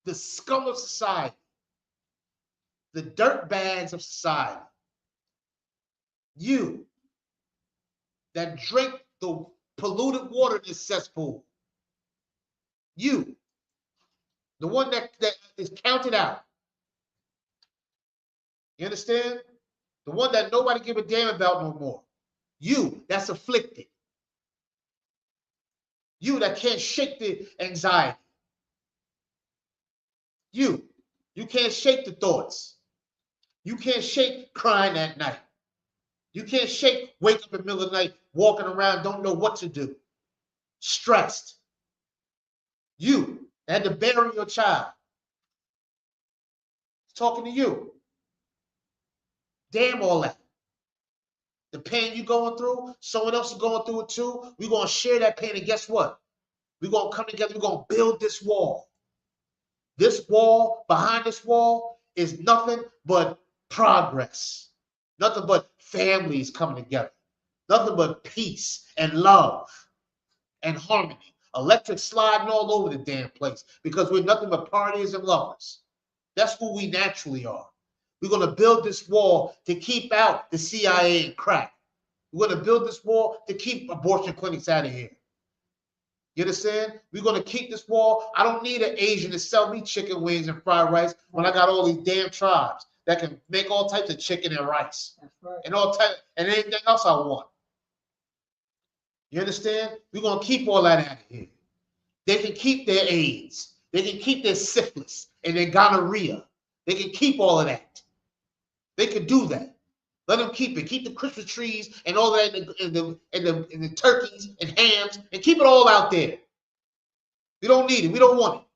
the scum of society, the dirt bags of society, you that drink the polluted water in this cesspool, you, the one that is counted out. You understand? The one that nobody give a damn about no more. You that's afflicted. You that can't shake the anxiety. You can't shake the thoughts. You can't shake crying at night. You can't shake wake up in the middle of the night, walking around, don't know what to do. Stressed. You had to bury your child. It's talking to you. Damn all that. The pain you're going through, someone else is going through it too. We're going to share that pain, and guess what? We're going to come together. We're going to build this wall. This wall, behind this wall, is nothing but progress. Nothing but families coming together. Nothing but peace and love and harmony. Electric sliding all over the damn place because we're nothing but parties and lovers. That's who we naturally are. We're going to build this wall to keep out the CIA and crack. We're going to build this wall to keep abortion clinics out of here. You understand? We're going to keep this wall. I don't need an Asian to sell me chicken wings and fried rice when I got all these damn tribes that can make all types of chicken and rice. That's right. And all types and anything else I want. You understand? We're going to keep all that out of here. They can keep their AIDS. They can keep their syphilis and their gonorrhea. They can keep all of that. They can do that. Let them keep it. Keep the Christmas trees and all that, and the turkeys and hams, and keep it all out there. We don't need it. We don't want it.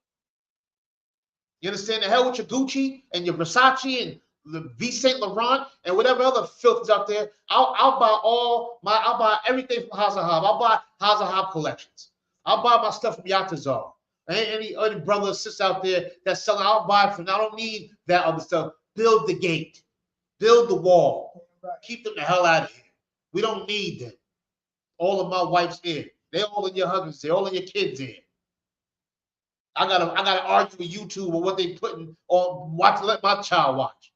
You understand? The hell with your Gucci and your Versace and the V Saint Laurent and whatever other filth is out there. I'll buy everything from House of Hob. I'll buy House of Hob collections. I'll buy my stuff from Yatazar. Any brother or sister out there that's selling, I'll buy from. I don't need that other stuff. Build the gate. Build the wall. Keep them the hell out of here. We don't need them. All of my wife's in. They all in your husband's in. All of your kids in. I gotta argue with YouTube on what they putting on watch. Let my child watch.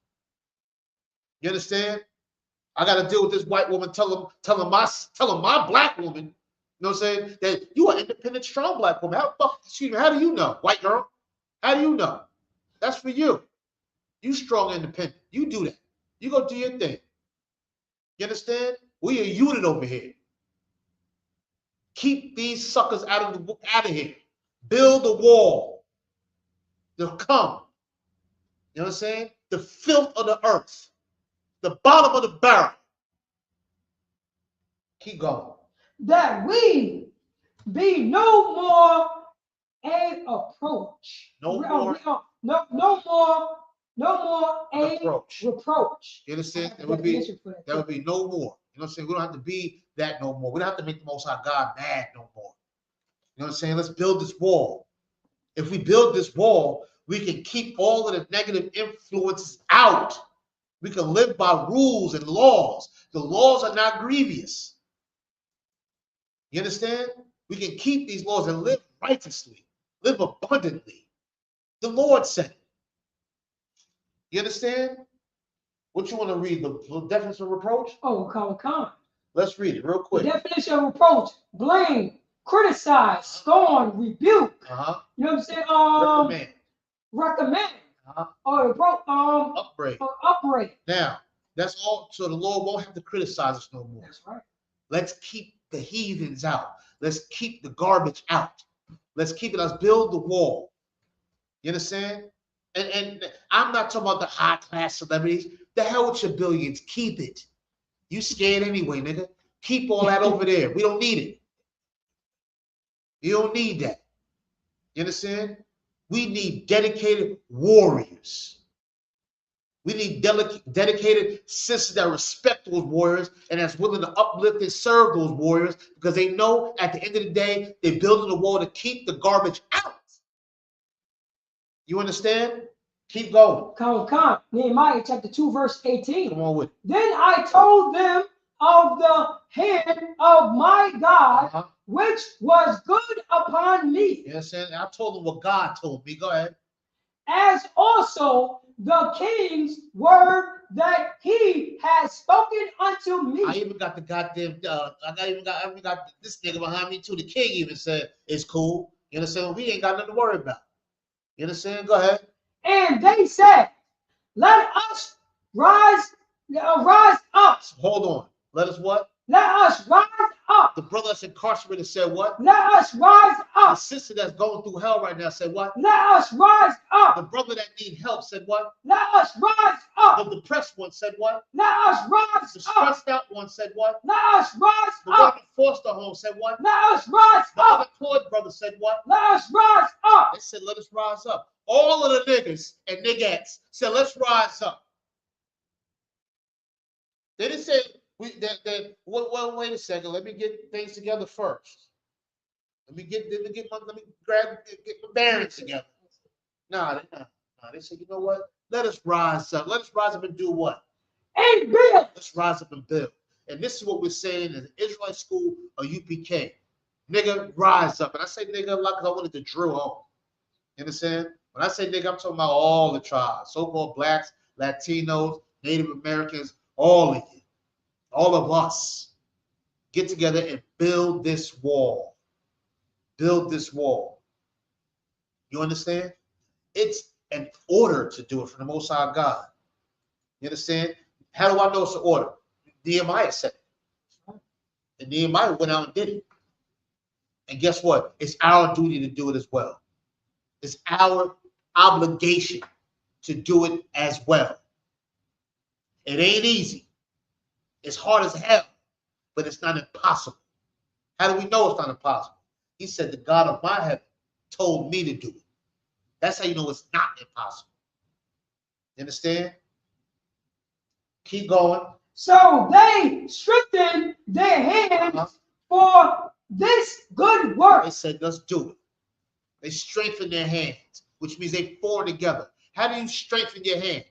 You understand? I gotta deal with this white woman telling my black woman, you know what I'm saying, that you are independent, strong black woman. How do you know, white girl? How do you know? That's for you. You strong, independent. You do that. You go do your thing. You understand? We a unit over here. Keep these suckers out of here. Build a wall. They'll come. You know what I'm saying? The filth of the earth. The bottom of the barrel. Keep going. That we be no more a approach. No more a reproach. You understand? That would be no more. You know what I'm saying? We don't have to be that no more. We don't have to make the Most High God mad no more. You know what I'm saying? Let's build this wall. If we build this wall, we can keep all of the negative influences out. We can live by rules and laws. The laws are not grievous. You understand? We can keep these laws and live righteously, live abundantly. The Lord said it. You understand? What you want to read? The definition of reproach? Oh, come. Let's read it real quick. The definition of reproach: blame, criticize, scorn, rebuke. You know what I'm saying? Recommend. Or upbraid. Upbraid. Now, that's all. So the Lord won't have to criticize us no more. That's right. Let's keep the heathens out. Let's keep the garbage out. Let's keep it. Let's build the wall. You understand? And I'm not talking about the high class celebrities. The hell with your billions. Keep it. You scared anyway, nigga. Keep all that over there. We don't need it. You don't need that. You understand? We need dedicated warriors. We need dedicated sisters that respect those warriors and that's willing to uplift and serve those warriors because they know at the end of the day, they're building a wall to keep the garbage out. You understand? Keep going. Come. Nehemiah chapter 2, verse 18. Come on with it. Then I told them of the hand of my God, which was good upon me. You understand? I told them what God told me. Go ahead. As also the king's word that he has spoken unto me. I even got the goddamn, I even got this nigga behind me too. The king even said it's cool. You understand? We ain't got nothing to worry about. You understand? Go ahead. And they said, let us rise up. Hold on. Let us what? Let us rise up. The brother that's incarcerated said what? Let us rise up. The sister that's going through hell right now said what? Let us rise up. The brother that needs help said what? Let us rise up. The depressed one said what? Let us rise the up. stressed out one said what? Let us rise the up. one in the foster home said what? Let us rise the up. unemployed brother said what? Let us rise up. They said, let us rise up. All of the niggas and niggettes said, let's rise up. They didn't say, well, wait a second. Let me get things together first. Let me get my bearings together. Nah, they said, you know what? Let us rise up. Let us rise up and do what? And build. Let's rise up and build. And this is what we're saying in the Israelite school or UPK. Nigga, rise up. And I say nigga like I wanted to drill home. You understand? When I say nigga, I'm talking about all the tribes, so-called blacks, Latinos, Native Americans, all of you. All of us get together and build this wall. Build this wall. You understand? It's an order to do it from the Most High God. You understand? How do I know it's an order? Nehemiah said it. And Nehemiah went out and did it. And guess what? It's our duty to do it as well. It's our obligation to do it as well. It ain't easy. It's hard as hell, but it's not impossible. How do we know it's not impossible? He said, the God of my heaven told me to do it. That's how you know it's not impossible. You understand? Keep going. So they strengthened their hands for this good work. They said, let's do it. They strengthened their hands, which means they formed together. How do you strengthen your hand?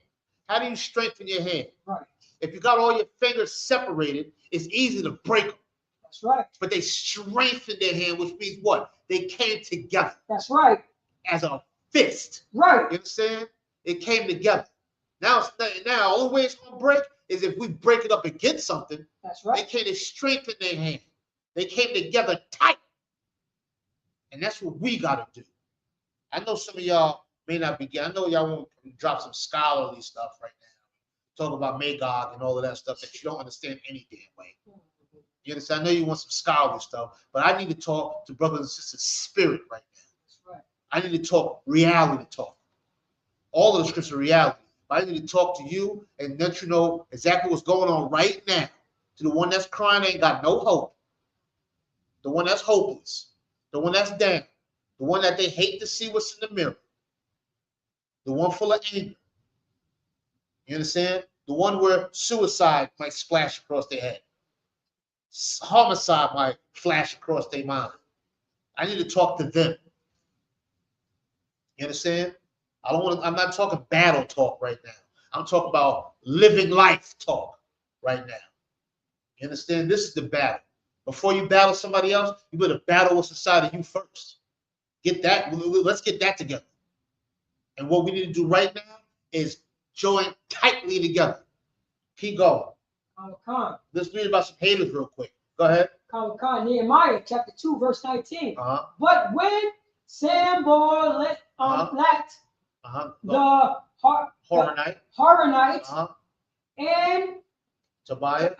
How do you strengthen your hand? Right. If you got all your fingers separated, it's easy to break them. That's right. But they strengthened their hand, which means what? They came together. That's right. As a fist. Right. You understand? It came together. Now, the only way it's going to break is if we break it up against something. That's right. They strengthen their hand. They came together tight. And that's what we got to do. I know some of y'all may not be, I know y'all want to drop some scholarly stuff right now. Talk about Magog and all of that stuff that you don't understand any damn way. You understand? I know you want some scholarly stuff, but I need to talk to brothers and sisters' spirit right now. That's right. I need to talk reality talk. All of the scripture reality. I need to talk to you and let you know exactly what's going on right now. To the one that's crying, ain't got no hope. The one that's hopeless. The one that's down. The one that they hate to see what's in the mirror. The one full of anger. You understand? The one where suicide might splash across their head. Homicide might flash across their mind. I need to talk to them. You understand? I'm not talking battle talk right now. I'm talking about living life talk right now. You understand? This is the battle. Before you battle somebody else, you better battle what's inside of you first. Get that. Let's get that together. And what we need to do right now is join tightly together. Keep going. Let's read about some haters real quick. Go ahead. Nehemiah chapter 2, verse 19. But when Sanballat the Horonite and Tobiah,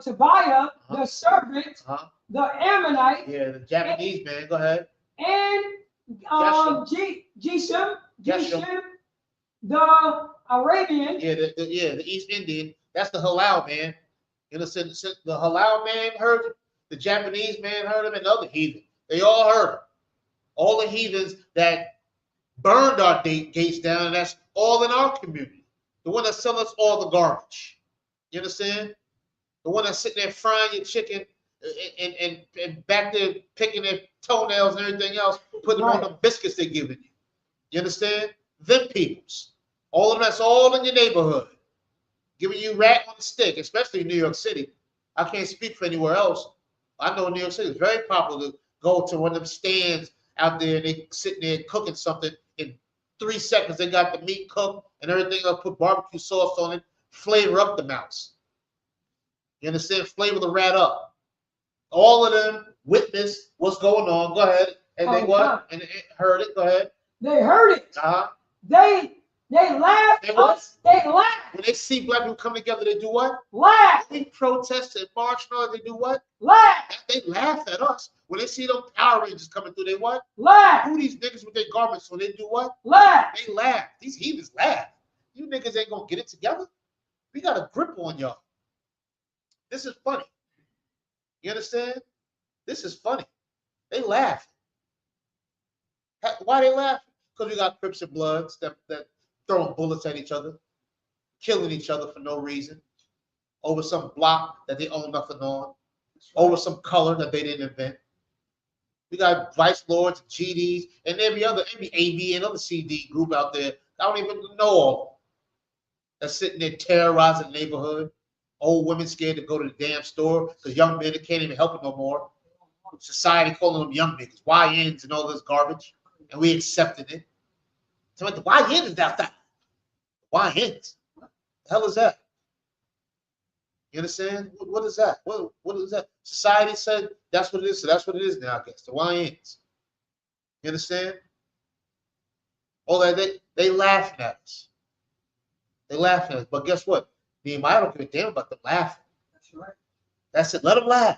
Tobiah the servant, the Ammonite, the Japanese man, go ahead, and Geshem, the Arabian, the East Indian, that's the halal man. You know, the halal man heard him, the Japanese man heard him, and the other heathen. They all heard him. All the heathens that burned our gates down, and that's all in our community. The one that sells us all the garbage. You understand? The one that's sitting there frying your chicken and back there picking their toenails and everything else, putting them on the biscuits they're giving you. You understand? Them peoples. All of that's all in your neighborhood. Giving you rat on the stick, especially in New York City. I can't speak for anywhere else. I know New York City is very popular to go to one of them stands out there and they sitting there cooking something. In 3 seconds, they got the meat cooked and everything else, put barbecue sauce on it, flavor up the mouse. You understand? Flavor the rat up. All of them witnessed what's going on. Go ahead. And they what? And they heard it. Go ahead. They heard it. They laughed. They laughed. When they see black people come together, they do what? Laugh. They protest and march and all. They do what? Laugh. They laugh at us. When they see them Power Rangers coming through, they what? Laugh. Who these niggas with their garments on? They do what? Laugh. They laugh. These heathens laugh. You niggas ain't gonna get it together. We got a grip on y'all. This is funny. You understand? This is funny. They laugh. Why they laugh? Because we got Crips and Bloods that throwing bullets at each other, killing each other for no reason, over some block that they own nothing on, over some color that they didn't invent. We got Vice Lords, GDs, and every AB and other CD group out there. I don't even know all of them. That's sitting there terrorizing the neighborhood. Old women scared to go to the damn store because young men can't even help it no more. Society calling them young niggas, YNs and all this garbage, and we accepted it. So what the YN is out there? YNs. What the hell is that? You understand? What is that? What is that? Society said that's what it is, so that's what it is now, I guess. The YNs. You understand? All that they laughing at us. They laughing at us. But guess what? Nehemiah don't give a damn about them laughing. That's right. That's it. Let them laugh.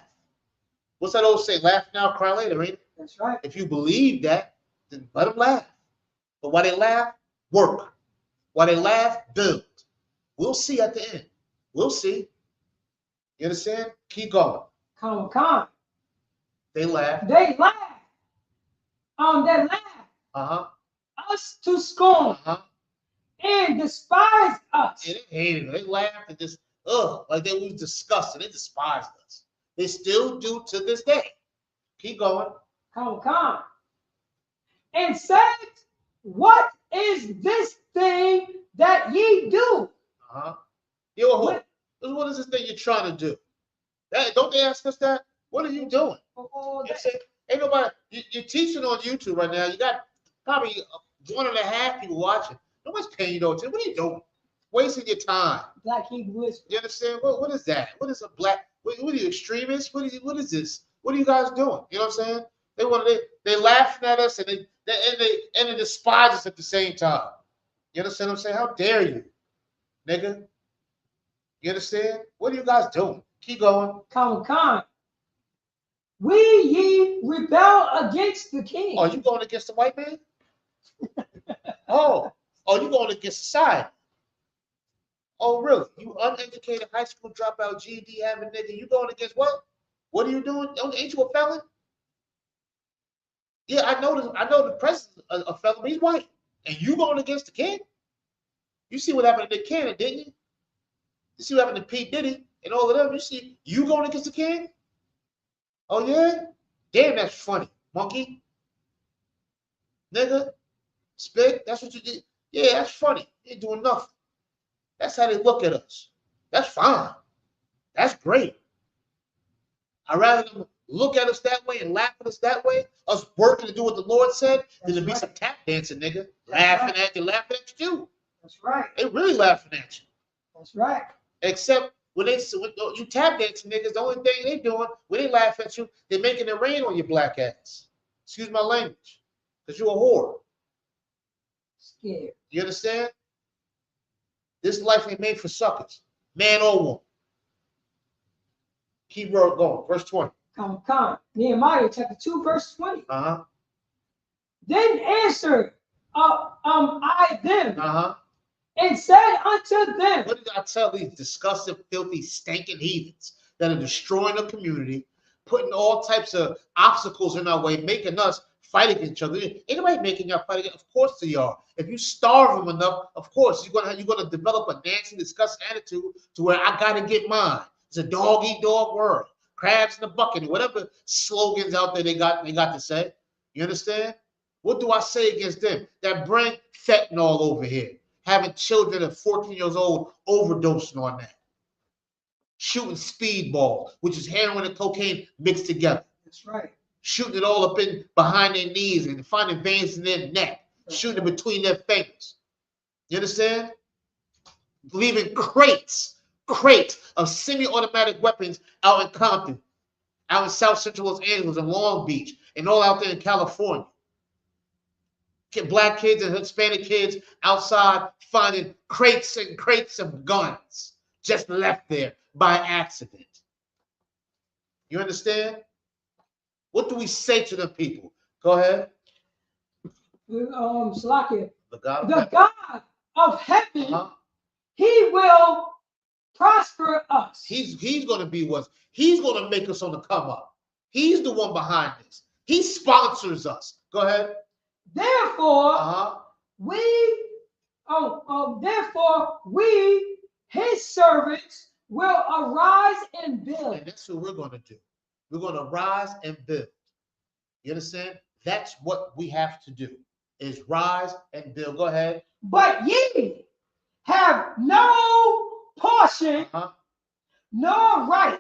What's that old saying? Laugh now, cry later, ain't it? That's right. If you believe that, then let them laugh. But while they laugh, work. While they laugh, build. We'll see at the end. We'll see. You understand? Keep going. Come. They laugh. They laugh. They laugh. Uh-huh. us to scorn Uh-huh. and despised us. And they hated it. They laughed and just, like they was disgusted. They despised us. They still do to this day. Keep going. Come. And said, what is this thing that ye do? Uh-huh. Yo, what is this thing you're trying to do? Don't they ask us that? What are you doing? You say, ain't nobody, you're teaching on YouTube right now. You got probably 1.5 people watching. Nobody's paying you no attention. What are you doing? Wasting your time. Black Hebrew Israel. You understand? What is that? What is a black? What are you, extremists? What is this? What are you guys doing? You know what I'm saying? They laughing at us and they despise us at the same time. You understand what I'm saying? How dare you, nigga? You understand? What are you guys doing? Keep going. Come. We ye rebel against the king. Are you going against the white man? Oh, you going against society? Oh, really? You uneducated high school dropout, GED having nigga? You going against what? What are you doing? Ain't you a felon? Yeah, I know the president's a felon, but he's white. And you going against the king? You see what happened to Nick Cannon, didn't you? You see what happened to Pete Diddy and all of them? You see you going against the king? Oh, yeah? Damn, that's funny. Monkey. Nigga. Spit. That's what you did. Yeah, that's funny. You ain't doing nothing. That's how they look at us. That's fine. That's great. I'd rather them look at us that way and laugh at us that way, us working to do what the Lord said, than to be some tap dancing, nigga. Laughing at you too. That's right. They really laughing at you. That's right. Except when you tap dancing niggas, the only thing they doing when they laugh at you, they're making it rain on your black ass. Excuse my language, because you're a whore. Scared. You understand? This life ain't made for suckers, man or woman. Keep going. Verse 20. Come. Nehemiah chapter 2, verse 20. Uh-huh. Then answered I them Uh-huh. and said unto them. What did I tell these disgusting, filthy, stinking heathens that are destroying the community, putting all types of obstacles in our way, making us fight against each other? Anybody making y'all fight against? Of course they are. If you starve them enough, of course you're gonna develop a nasty, disgusting attitude to where I gotta get mine. It's a dog-eat-dog world. Crabs in the bucket, whatever slogans out there they got to say. You understand? What do I say against them? That bring fentanyl over here, having children at 14 years old overdosing on that, shooting speedball, which is heroin and cocaine mixed together. That's right. Shooting it all up in behind their knees and finding veins in their neck, shooting it between their fingers. You understand? Leaving crates of semi-automatic weapons out in Compton, out in South Central Los Angeles and Long Beach, and all out there in California. Black kids and Hispanic kids outside finding crates and crates of guns just left there by accident. You understand? What do we say to the people? Go ahead. Salakia. The God of heaven, he will prosper us. He's going to be what? He's going to make us on the come up. He's the one behind this. He sponsors us. Go ahead. Therefore, we, his servants, will arise and build. And that's what we're going to do. We're going to rise and build. You understand? That's what we have to do, is rise and build. Go ahead. But ye have no portion, nor right,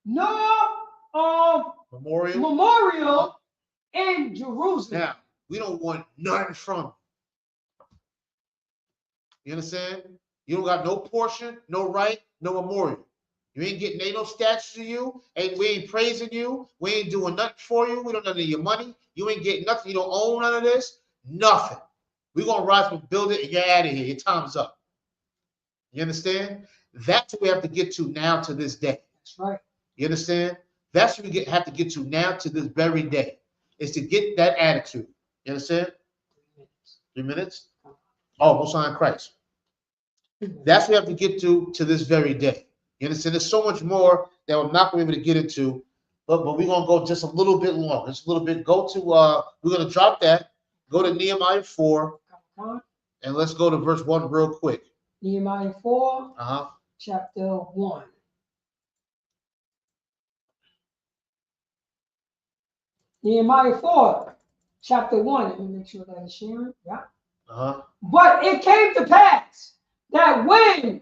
nor memorial in Jerusalem. Now, we don't want nothing from it. You understand? You don't got no portion, no right, no memorial. You ain't getting no statues of you, and we ain't praising you. We ain't doing nothing for you. We don't know your money. You ain't getting nothing. You don't own none of this. Nothing. We're going to rise and build it, and you're out of here. Your time's up. You understand? That's what we have to get to now to this day. That's right. You understand? That's what we have to get to now to this very day, is to get that attitude. You understand? 3 minutes? Oh, Most High in Christ. That's what we have to get to this very day. You understand? There's so much more that I'm not going to be able to get into, but we're going to go just a little bit longer. Just a little bit. We're going to drop that. Go to Nehemiah 4, and let's go to verse 1 real quick. Nehemiah 4, Uh-huh. chapter 1. Nehemiah 4, chapter 1. Let me make sure that it's sharing. Yeah. Uh-huh. But it came to pass that when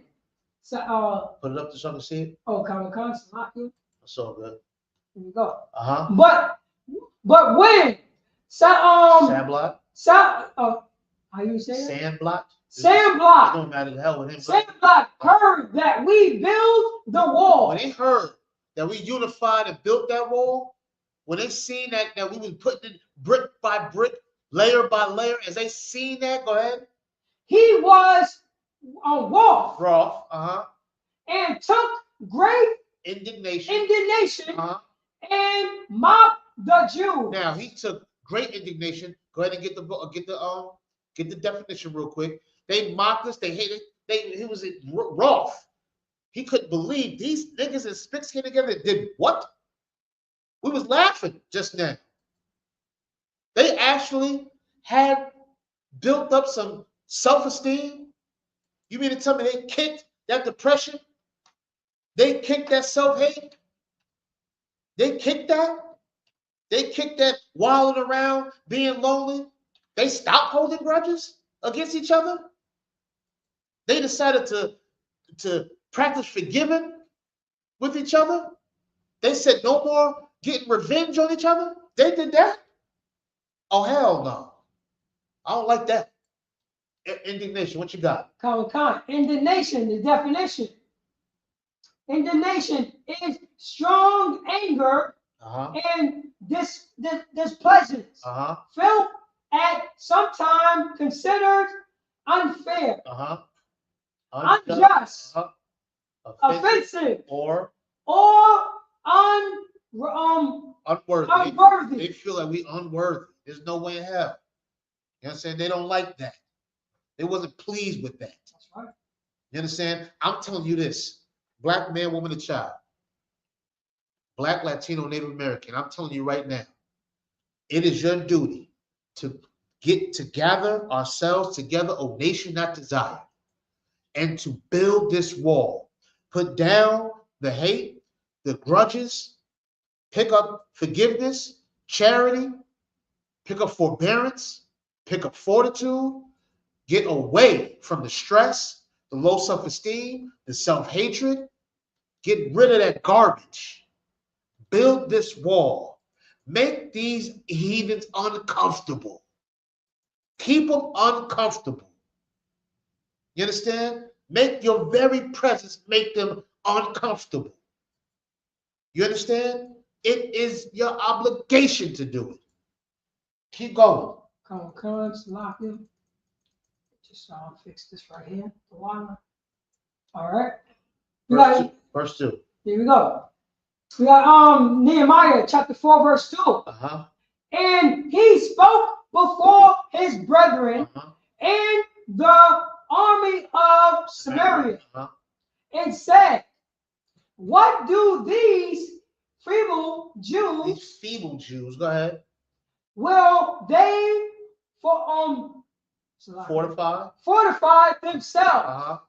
Put it up to so I can see it. oh, constant not here. That's all good. Here we go. Uh-huh. But when Sandblot? how you say it? Sandblot? Sandblot. It don't matter the hell with him. Sandblot heard that we build the wall. When they heard that we unified and built that wall, when they seen that we was putting it brick by brick, layer by layer, as they seen that, go ahead. He was wroth. Uh-huh. And took great indignation. Uh-huh. And mocked the Jews. Now he took great indignation. Go ahead and get the definition real quick. They mocked us. They hated. He was wroth. He couldn't believe these niggas and spits came together and did what? We was laughing just now. They actually had built up some self-esteem. You mean to tell me they kicked that depression? They kicked that self-hate? They kicked that? They kicked that wilding around, being lonely? They stopped holding grudges against each other? They decided to practice forgiving with each other? They said no more getting revenge on each other? They did that? Oh, hell no. I don't like that. Indignation, what you got? Indignation, the definition. Indignation is strong anger and displeasure. Felt at some time considered unfair, unjust, offensive, or unworthy. They feel like we unworthy. There's no way in hell. You know what I'm saying? They don't like that. They wasn't pleased with that. That's right. You understand? I'm telling you this. Black man, woman, and child. Black, Latino, Native American. I'm telling you right now. It is your duty to gather ourselves together, O nation not desire, and to build this wall. Put down the hate, the grudges, pick up forgiveness, charity, pick up forbearance, pick up fortitude, get away from the stress, the low self-esteem, the self-hatred. Get rid of that garbage. Build this wall. Make these heathens uncomfortable. Keep them uncomfortable. You understand? Make your very presence make them uncomfortable. You understand? It is your obligation to do it. Keep going. Lock him. Just fix this right here. The water. All right. Verse 2. Here we go. We got Nehemiah chapter 4, verse 2. And he spoke before his brethren and the army of Samaria and said, what do these feeble Jews, go ahead. Will they fortify themselves?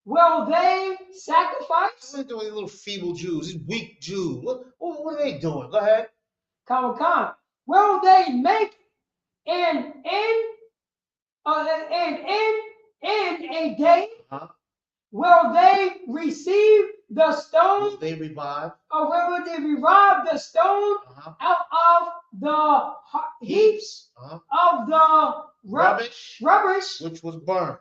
Will they sacrifice? What are they doing, these little feeble Jews, these weak Jews? What are they doing? Go ahead. Will they make an end in a day? Will they receive the stone? Will they revive? Or will they revive the stone out of the heaps of the rubbish which was burned?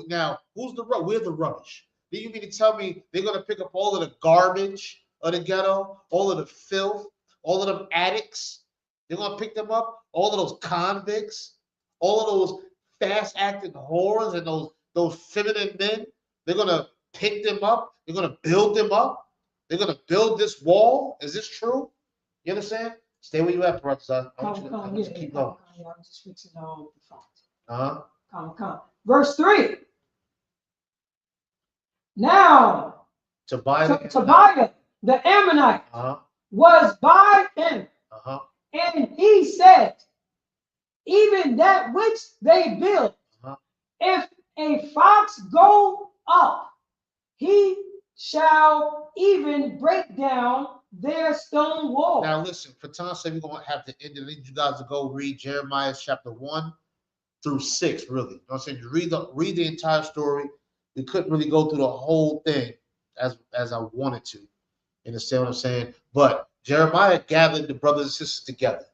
Now, who's the rubbish? We're the rubbish. Do you mean to tell me they're going to pick up all of the garbage of the ghetto, all of the filth, all of them addicts? They're going to pick them up? All of those convicts, all of those fast-acting whores and those feminine men? They're going to pick them up? They're going to build them up? They're going to build this wall? Is this true? You understand? Stay where you at, brother. I want you to keep going. I'm just fixing all the font. Verse 3. Now, Tobiah the Ammonite was by him, and he said, even that which they build. Uh-huh. If a fox go up, he shall even break down their stone wall. Now listen, for time's sake, we're gonna have to end it. I need you guys to go read Jeremiah chapter 1 through 6, really. You know what I'm saying? You read the entire story. We couldn't really go through the whole thing as I wanted to. You understand what I'm saying? But Jeremiah gathered the brothers and sisters together.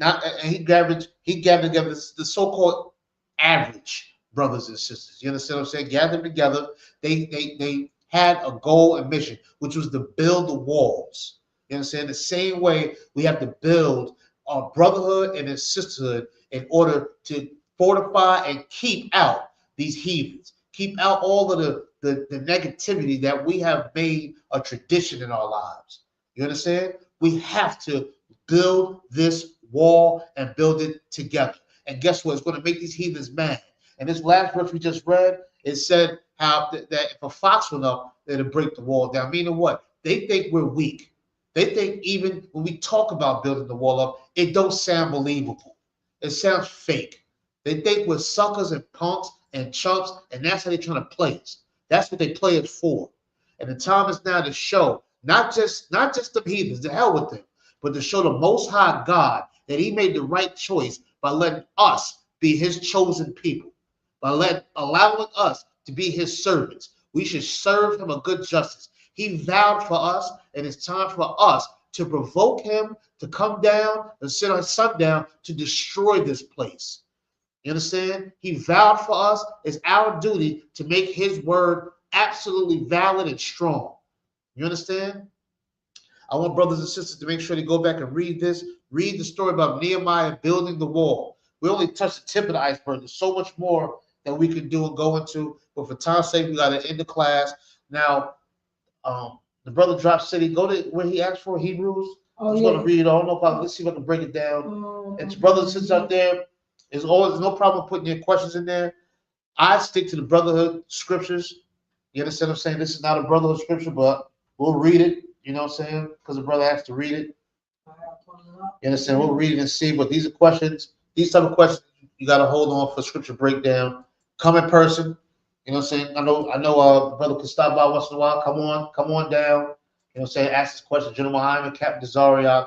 And he gathered together the so-called average brothers and sisters. You understand what I'm saying? Gathered together. They had a goal and mission, which was to build the walls. You understand? The same way we have to build our brotherhood and a sisterhood in order to fortify and keep out these heathens, keep out all of the negativity that we have made a tradition in our lives. You understand? We have to build this wall and build it together. And guess what? It's going to make these heathens mad. And this last verse we just read, it said how that if a fox went up, it'll break the wall down. Meaning what? They think we're weak. They think even when we talk about building the wall up, it don't sound believable. It sounds fake. They think we're suckers and punks and chumps, and that's how they're trying to play us. That's what they play us for. And the time is now to show not just the heathens, to hell with them, but to show the Most High God that He made the right choice by letting us be His chosen people, by allowing us to be His servants. We should serve Him a good justice. He vowed for us, and it's time for us to provoke Him to come down and sit our sun down to destroy this place. You understand? He vowed for us. It's our duty to make His word absolutely valid and strong. You understand? I want brothers and sisters to make sure they go back and read this. Read the story about Nehemiah building the wall. We only touched the tip of the iceberg. There's so much more that we can do and go into. But for time's sake, we got to end the class. Now, the brother dropped city. Go to where he asked for Hebrews. I'm just going to read it all. No problem. Let's see if I can break it down. And to brothers and sisters out there, there's always no problem putting your questions in there. I stick to the brotherhood scriptures. You understand what I'm saying? This is not a brotherhood scripture, but we'll read it. You know what I'm saying? Because the brother has to read it. You understand? We'll read it and see. But these are questions. These type of questions you got to hold on for scripture breakdown. Come in person. You know what I'm saying? I know. Brother can stop by once in a while. Come on down. You know what I'm saying? Ask this question. General Hyman, Captain Desariak. You know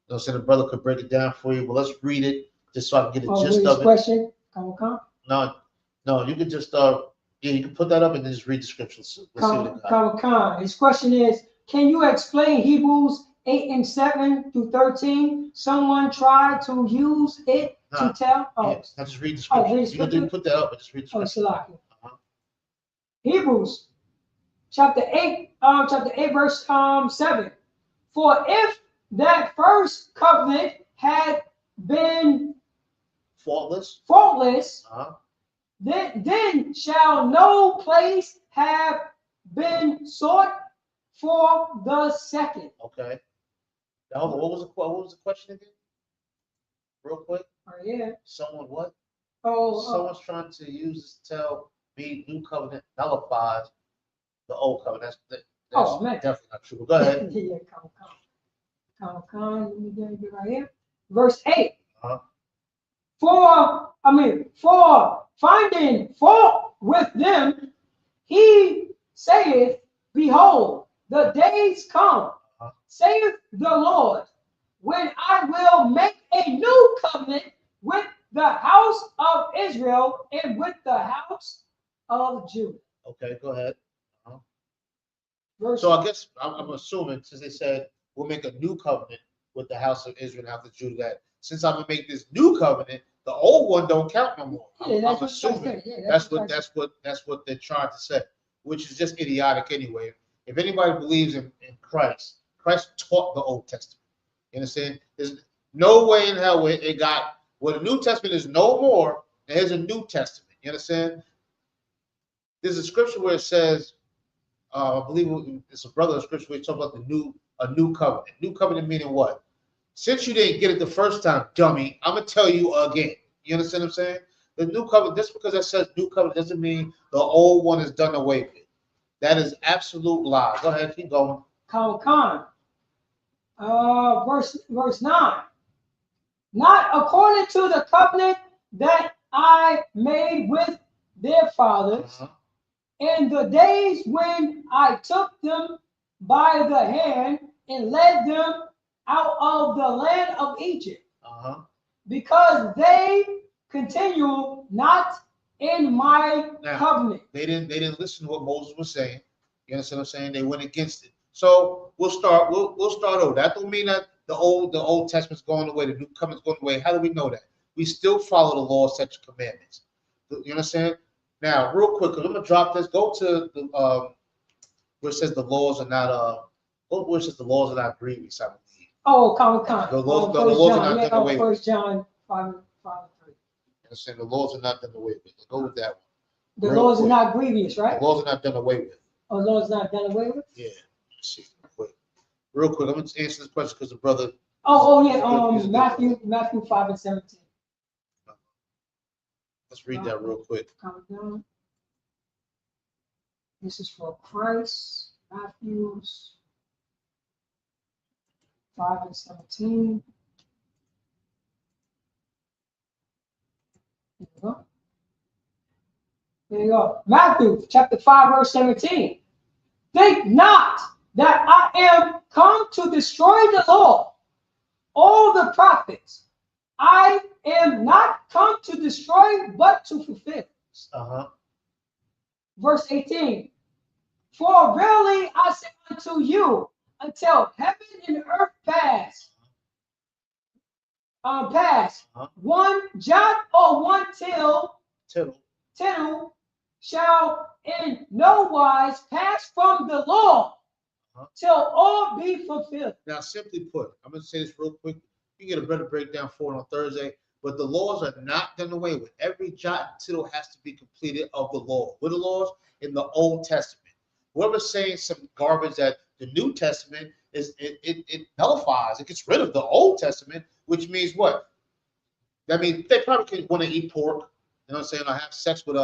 what I'm saying? The brother could break it down for you. But let's read it just so I can get the gist of it. Question? No. You can just you can put that up and then just read the scriptures. His question is, can you explain Hebrews 8 and 7 through 13? Someone tried to use it to tell. Yes. Now just read the scripture. You can put that up and just read the scripture. Hebrews chapter 8, verse 7. For if that first covenant had been faultless, then shall no place have been sought for the second. Okay. Now, what was the question again? Real quick. Oh yeah. Someone what? Someone's trying to use this to tell me new covenant nullifies the old covenant. That's definitely not true. Go ahead. Yeah, come. Let me get it right here. Verse 8. For finding fault with them, he saith, behold, the days come, saith the Lord, when I will make a new covenant with the house of Israel and with the house of Judah. Okay, go ahead. So I guess I'm assuming, since they said we'll make a new covenant with the house of Israel and the house of Judah, that since I'm gonna make this new covenant, the old one don't count no more. I'm assuming that's what they're trying to say, which is just idiotic anyway. If anybody believes in Christ, Christ taught the Old Testament. You understand? There's no way in hell where it got where the New Testament is no more. There's a New Testament. You understand? There's a scripture where it says, I believe it's a brother of scripture where it talks about a new covenant. New covenant meaning what? Since you didn't get it the first time, dummy, I'm gonna tell you again. You understand what I'm saying? The new covenant, just because it says new covenant doesn't mean the old one is done away with. That is absolute lie. Go ahead, keep going. Verse 9. not according to the covenant that I made with their fathers in the days when I took them by the hand and led them out of the land of Egypt, because they continue not in my covenant. They didn't listen to what Moses was saying. You understand what I'm saying? They went against it. So we'll start over. That don't mean that the Old Testament's going away, the New Covenant's going away. How do we know that? We still follow the law, statutes, commandments. You understand? Now, real quick, I'm gonna drop this. Go to the where it says the laws are not where it says the laws are not grievous, I believe. Oh, come. The laws are not done away with. 1 John 5:3. You understand? The laws are not done away with. Go with that one. The laws are not grievous, right? The laws are not done away with. Oh, the laws are not done away with? Yeah. Let's see. Real quick, I'm gonna answer this question because the brother. Matthew 5:17. Let's read that real quick. This is for Christ. Matthew's 5:17. There you go. There you go. Matthew chapter 5, verse 17. Think not that I am come to destroy the law, all the prophets. I am not come to destroy, but to fulfill. Verse 18. For verily I say unto you, until heaven and earth pass, one jot or one tittle shall in no wise pass from the law till all be fulfilled. Now, simply put, I'm going to say this real quick. You get a better breakdown for it on Thursday, but the laws are not done away with. Every jot and tittle has to be completed of the law. What are the laws? In the Old Testament. Whoever's saying some garbage that the New Testament is, it nullifies, it gets rid of the Old Testament, which means what? That means they probably want to eat pork, you know what I'm saying, or have sex with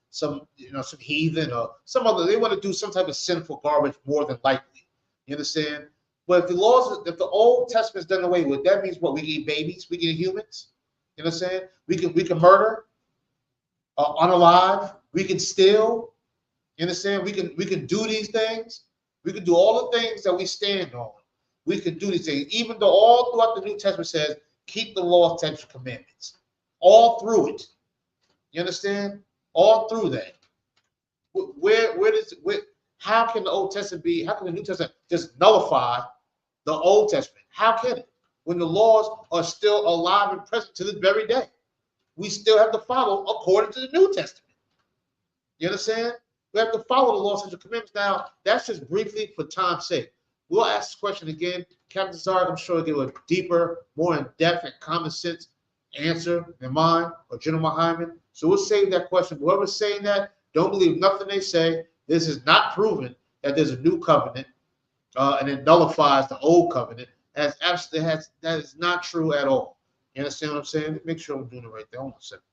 some heathen or some other, they want to do some type of sinful garbage more than likely. You understand? But if the Old Testament is done away with, that means what? We can eat babies, we can eat humans. You know what I'm saying? We can murder, unalive, we can steal. You understand? We can do these things. We can do all the things that we stand on. We can do these things, even though all throughout the New Testament says, keep the law, statutes, commandments. All through it. You understand? All through that. How can the Old Testament how can the New Testament just nullify the Old Testament? How can it? When the laws are still alive and present to this very day. We still have to follow according to the New Testament. You understand? We have to follow the laws and commandments. Now, that's just briefly for time's sake. We'll ask this question again. Captain Zarg, I'm sure, will give a deeper, more in-depth and common sense answer than mine or General Hyman. So we'll save that question. Whoever's saying that, don't believe nothing they say. This is not proven that there's a new covenant and it nullifies the old covenant. That is not true at all. You understand what I'm saying? Make sure I'm doing it right there. Hold on a second.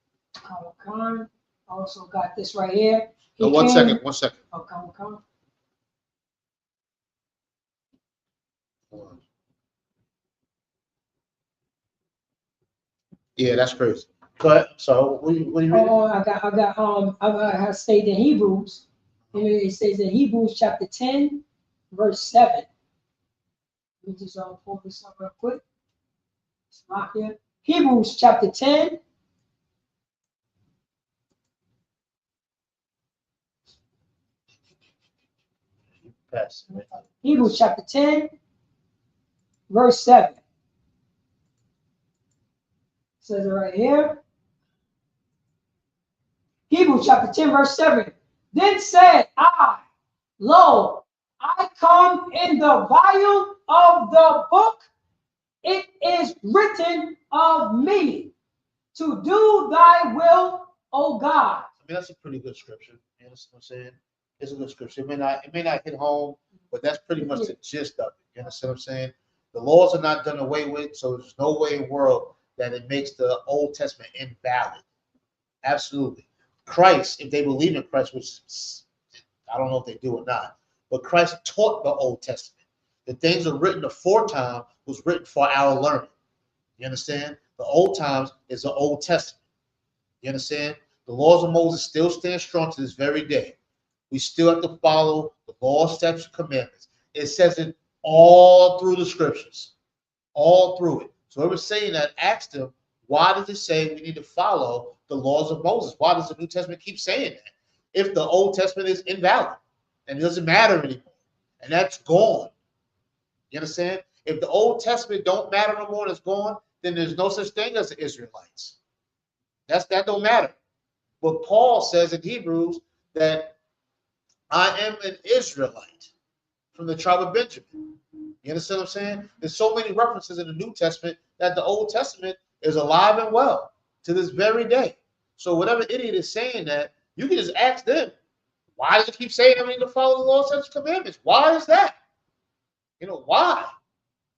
Also got this right here. One second. Yeah, that's crazy. Go ahead. So, what are you reading? I stayed in Hebrews, and it says in Hebrews chapter 10, verse 7. Let me just pull this up real quick. It's not here. Hebrews chapter 10. Hebrews chapter 10, verse 7. It says it right here. Hebrews chapter 10, verse 7. Then said I, lo, I come in the volume of the book. It is written of me to do thy will, O God. I mean, that's a pretty good scripture. You know what I'm saying? It's a good scripture. It may not hit home, but that's pretty much the gist of it. You understand what I'm saying? The laws are not done away with, so there's no way in the world that it makes the Old Testament invalid. Absolutely. Christ, if they believe in Christ, which I don't know if they do or not, but Christ taught the Old Testament. The things are written aforetime was written for our learning. You understand? The old times is the Old Testament. You understand? The laws of Moses still stand strong to this very day. We still have to follow the law, statutes, and commandments. It says it all through the scriptures, all through it. So whoever's saying that, ask them, why does it say we need to follow the laws of Moses? Why does the New Testament keep saying that? If the Old Testament is invalid and it doesn't matter anymore, and that's gone. You understand? If the Old Testament don't matter no more and it's gone, then there's no such thing as the Israelites. That don't matter. But Paul says in Hebrews that I am an Israelite from the tribe of Benjamin. You understand what I'm saying? There's so many references in the New Testament that the Old Testament is alive and well to this very day. So whatever idiot is saying that, you can just ask them, why does it keep saying I need to follow the law, statutes, and commandments? Why is that? You know, why?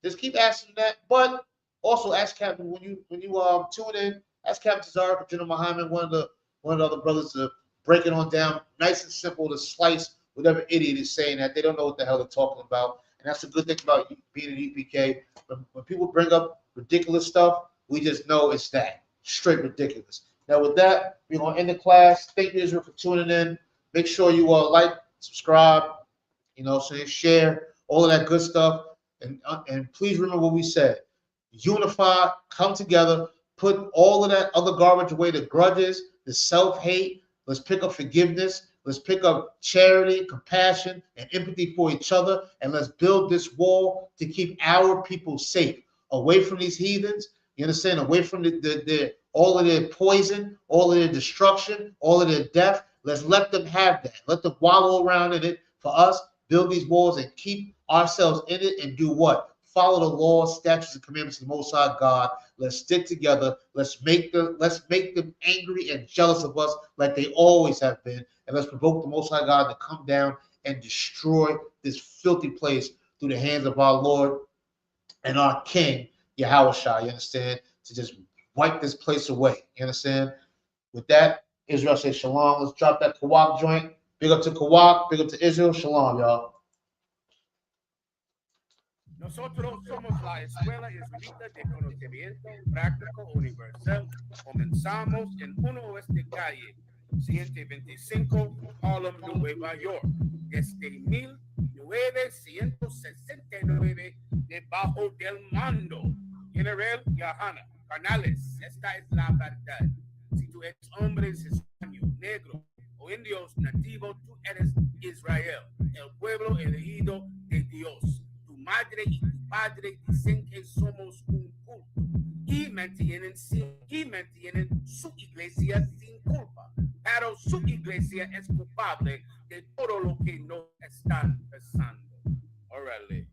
Just keep asking that. But also ask Captain when you tune in, ask Captain Tazar, General Muhammad, one of the other brothers, to break it on down, nice and simple, to slice whatever idiot is saying that. They don't know what the hell they're talking about. And that's the good thing about being an EPK. When people bring up ridiculous stuff, we just know it's that. Straight ridiculous. Now with that, we're going to end the class. Thank you, Israel, for tuning in. Make sure you like, subscribe, share, all of that good stuff. And please remember what we said. Unify, come together, put all of that other garbage away, the grudges, the self-hate. Let's pick up forgiveness. Let's pick up charity, compassion, and empathy for each other. And let's build this wall to keep our people safe, away from these heathens. You understand? Away from all of their poison, all of their destruction, all of their death. Let's let them have that. Let them wallow around in it. For us, build these walls and keep ourselves in it and do what? Follow the laws, statutes, and commandments of the Most High God. Let's stick together. Let's make them angry and jealous of us like they always have been. And let's provoke the Most High God to come down and destroy this filthy place through the hands of our Lord and our King, Yahushua. You understand? To just wipe this place away. You understand? With that, Israel says shalom. Let's drop that Kawak joint. Big up to Kawak. Big up to Israel. Shalom, y'all. Nosotros somos la Escuela Israelita de Conocimiento Práctico Universal. Comenzamos en 1 Oeste Calle, 125, Harlem, Nueva York, desde 1969, debajo del mando General Yahana. Carnales, esta es la verdad. Si tú eres hombre, hispano, negro o indios nativos, tú eres Israel, el pueblo elegido de Dios. Madre y tu padre dicen que somos un culto y mantienen su iglesia sin culpa, pero su iglesia es culpable de todo lo que no están pasando. Órale.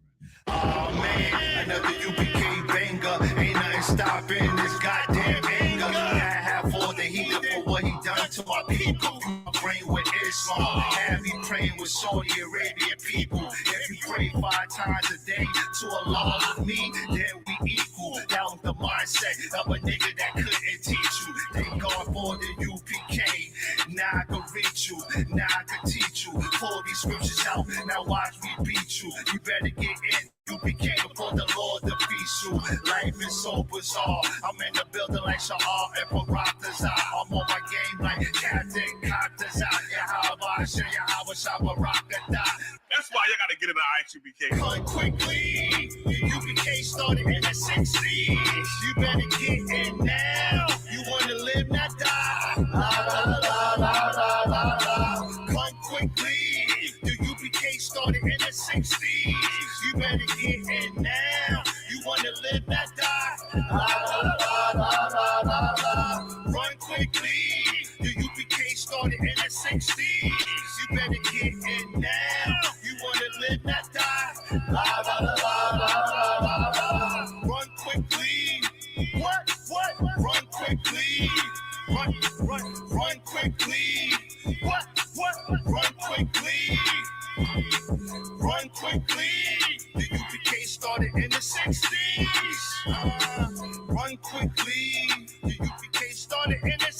Oh man, another UPK banger. Ain't nothing stopping this goddamn anger. I have all the heat for what he done to my people. My brain with Islam, have me praying with Saudi Arabian people. If you pray 5 times a day to Allah with me, then we equal. That was the mindset of a nigga that couldn't teach you. Thank God for the UPK. Now I can reach you, now I can teach you. Pull these scriptures out, now watch me beat you. You better get in. You became before the Lord defeats you. Life is so bizarre. I'm in the building like Sha'ar and Barakazah. I'm on my game like Captain Kataza. That's why you gotta get in the IHUBK. Cut quickly. UBK started in the 60s. You better get in now. You wanna live, not die. Cut quickly. The UBK started in the 60s. You better get in now. You wanna live, not die. Run quickly. The UBK started in the 60s. You better get in now. You wanna live, not die. Run quickly. What? Run quickly. Run quickly. What? Run quickly. Run quickly. The UPK started in the 60s. Run quickly. The UPK started in the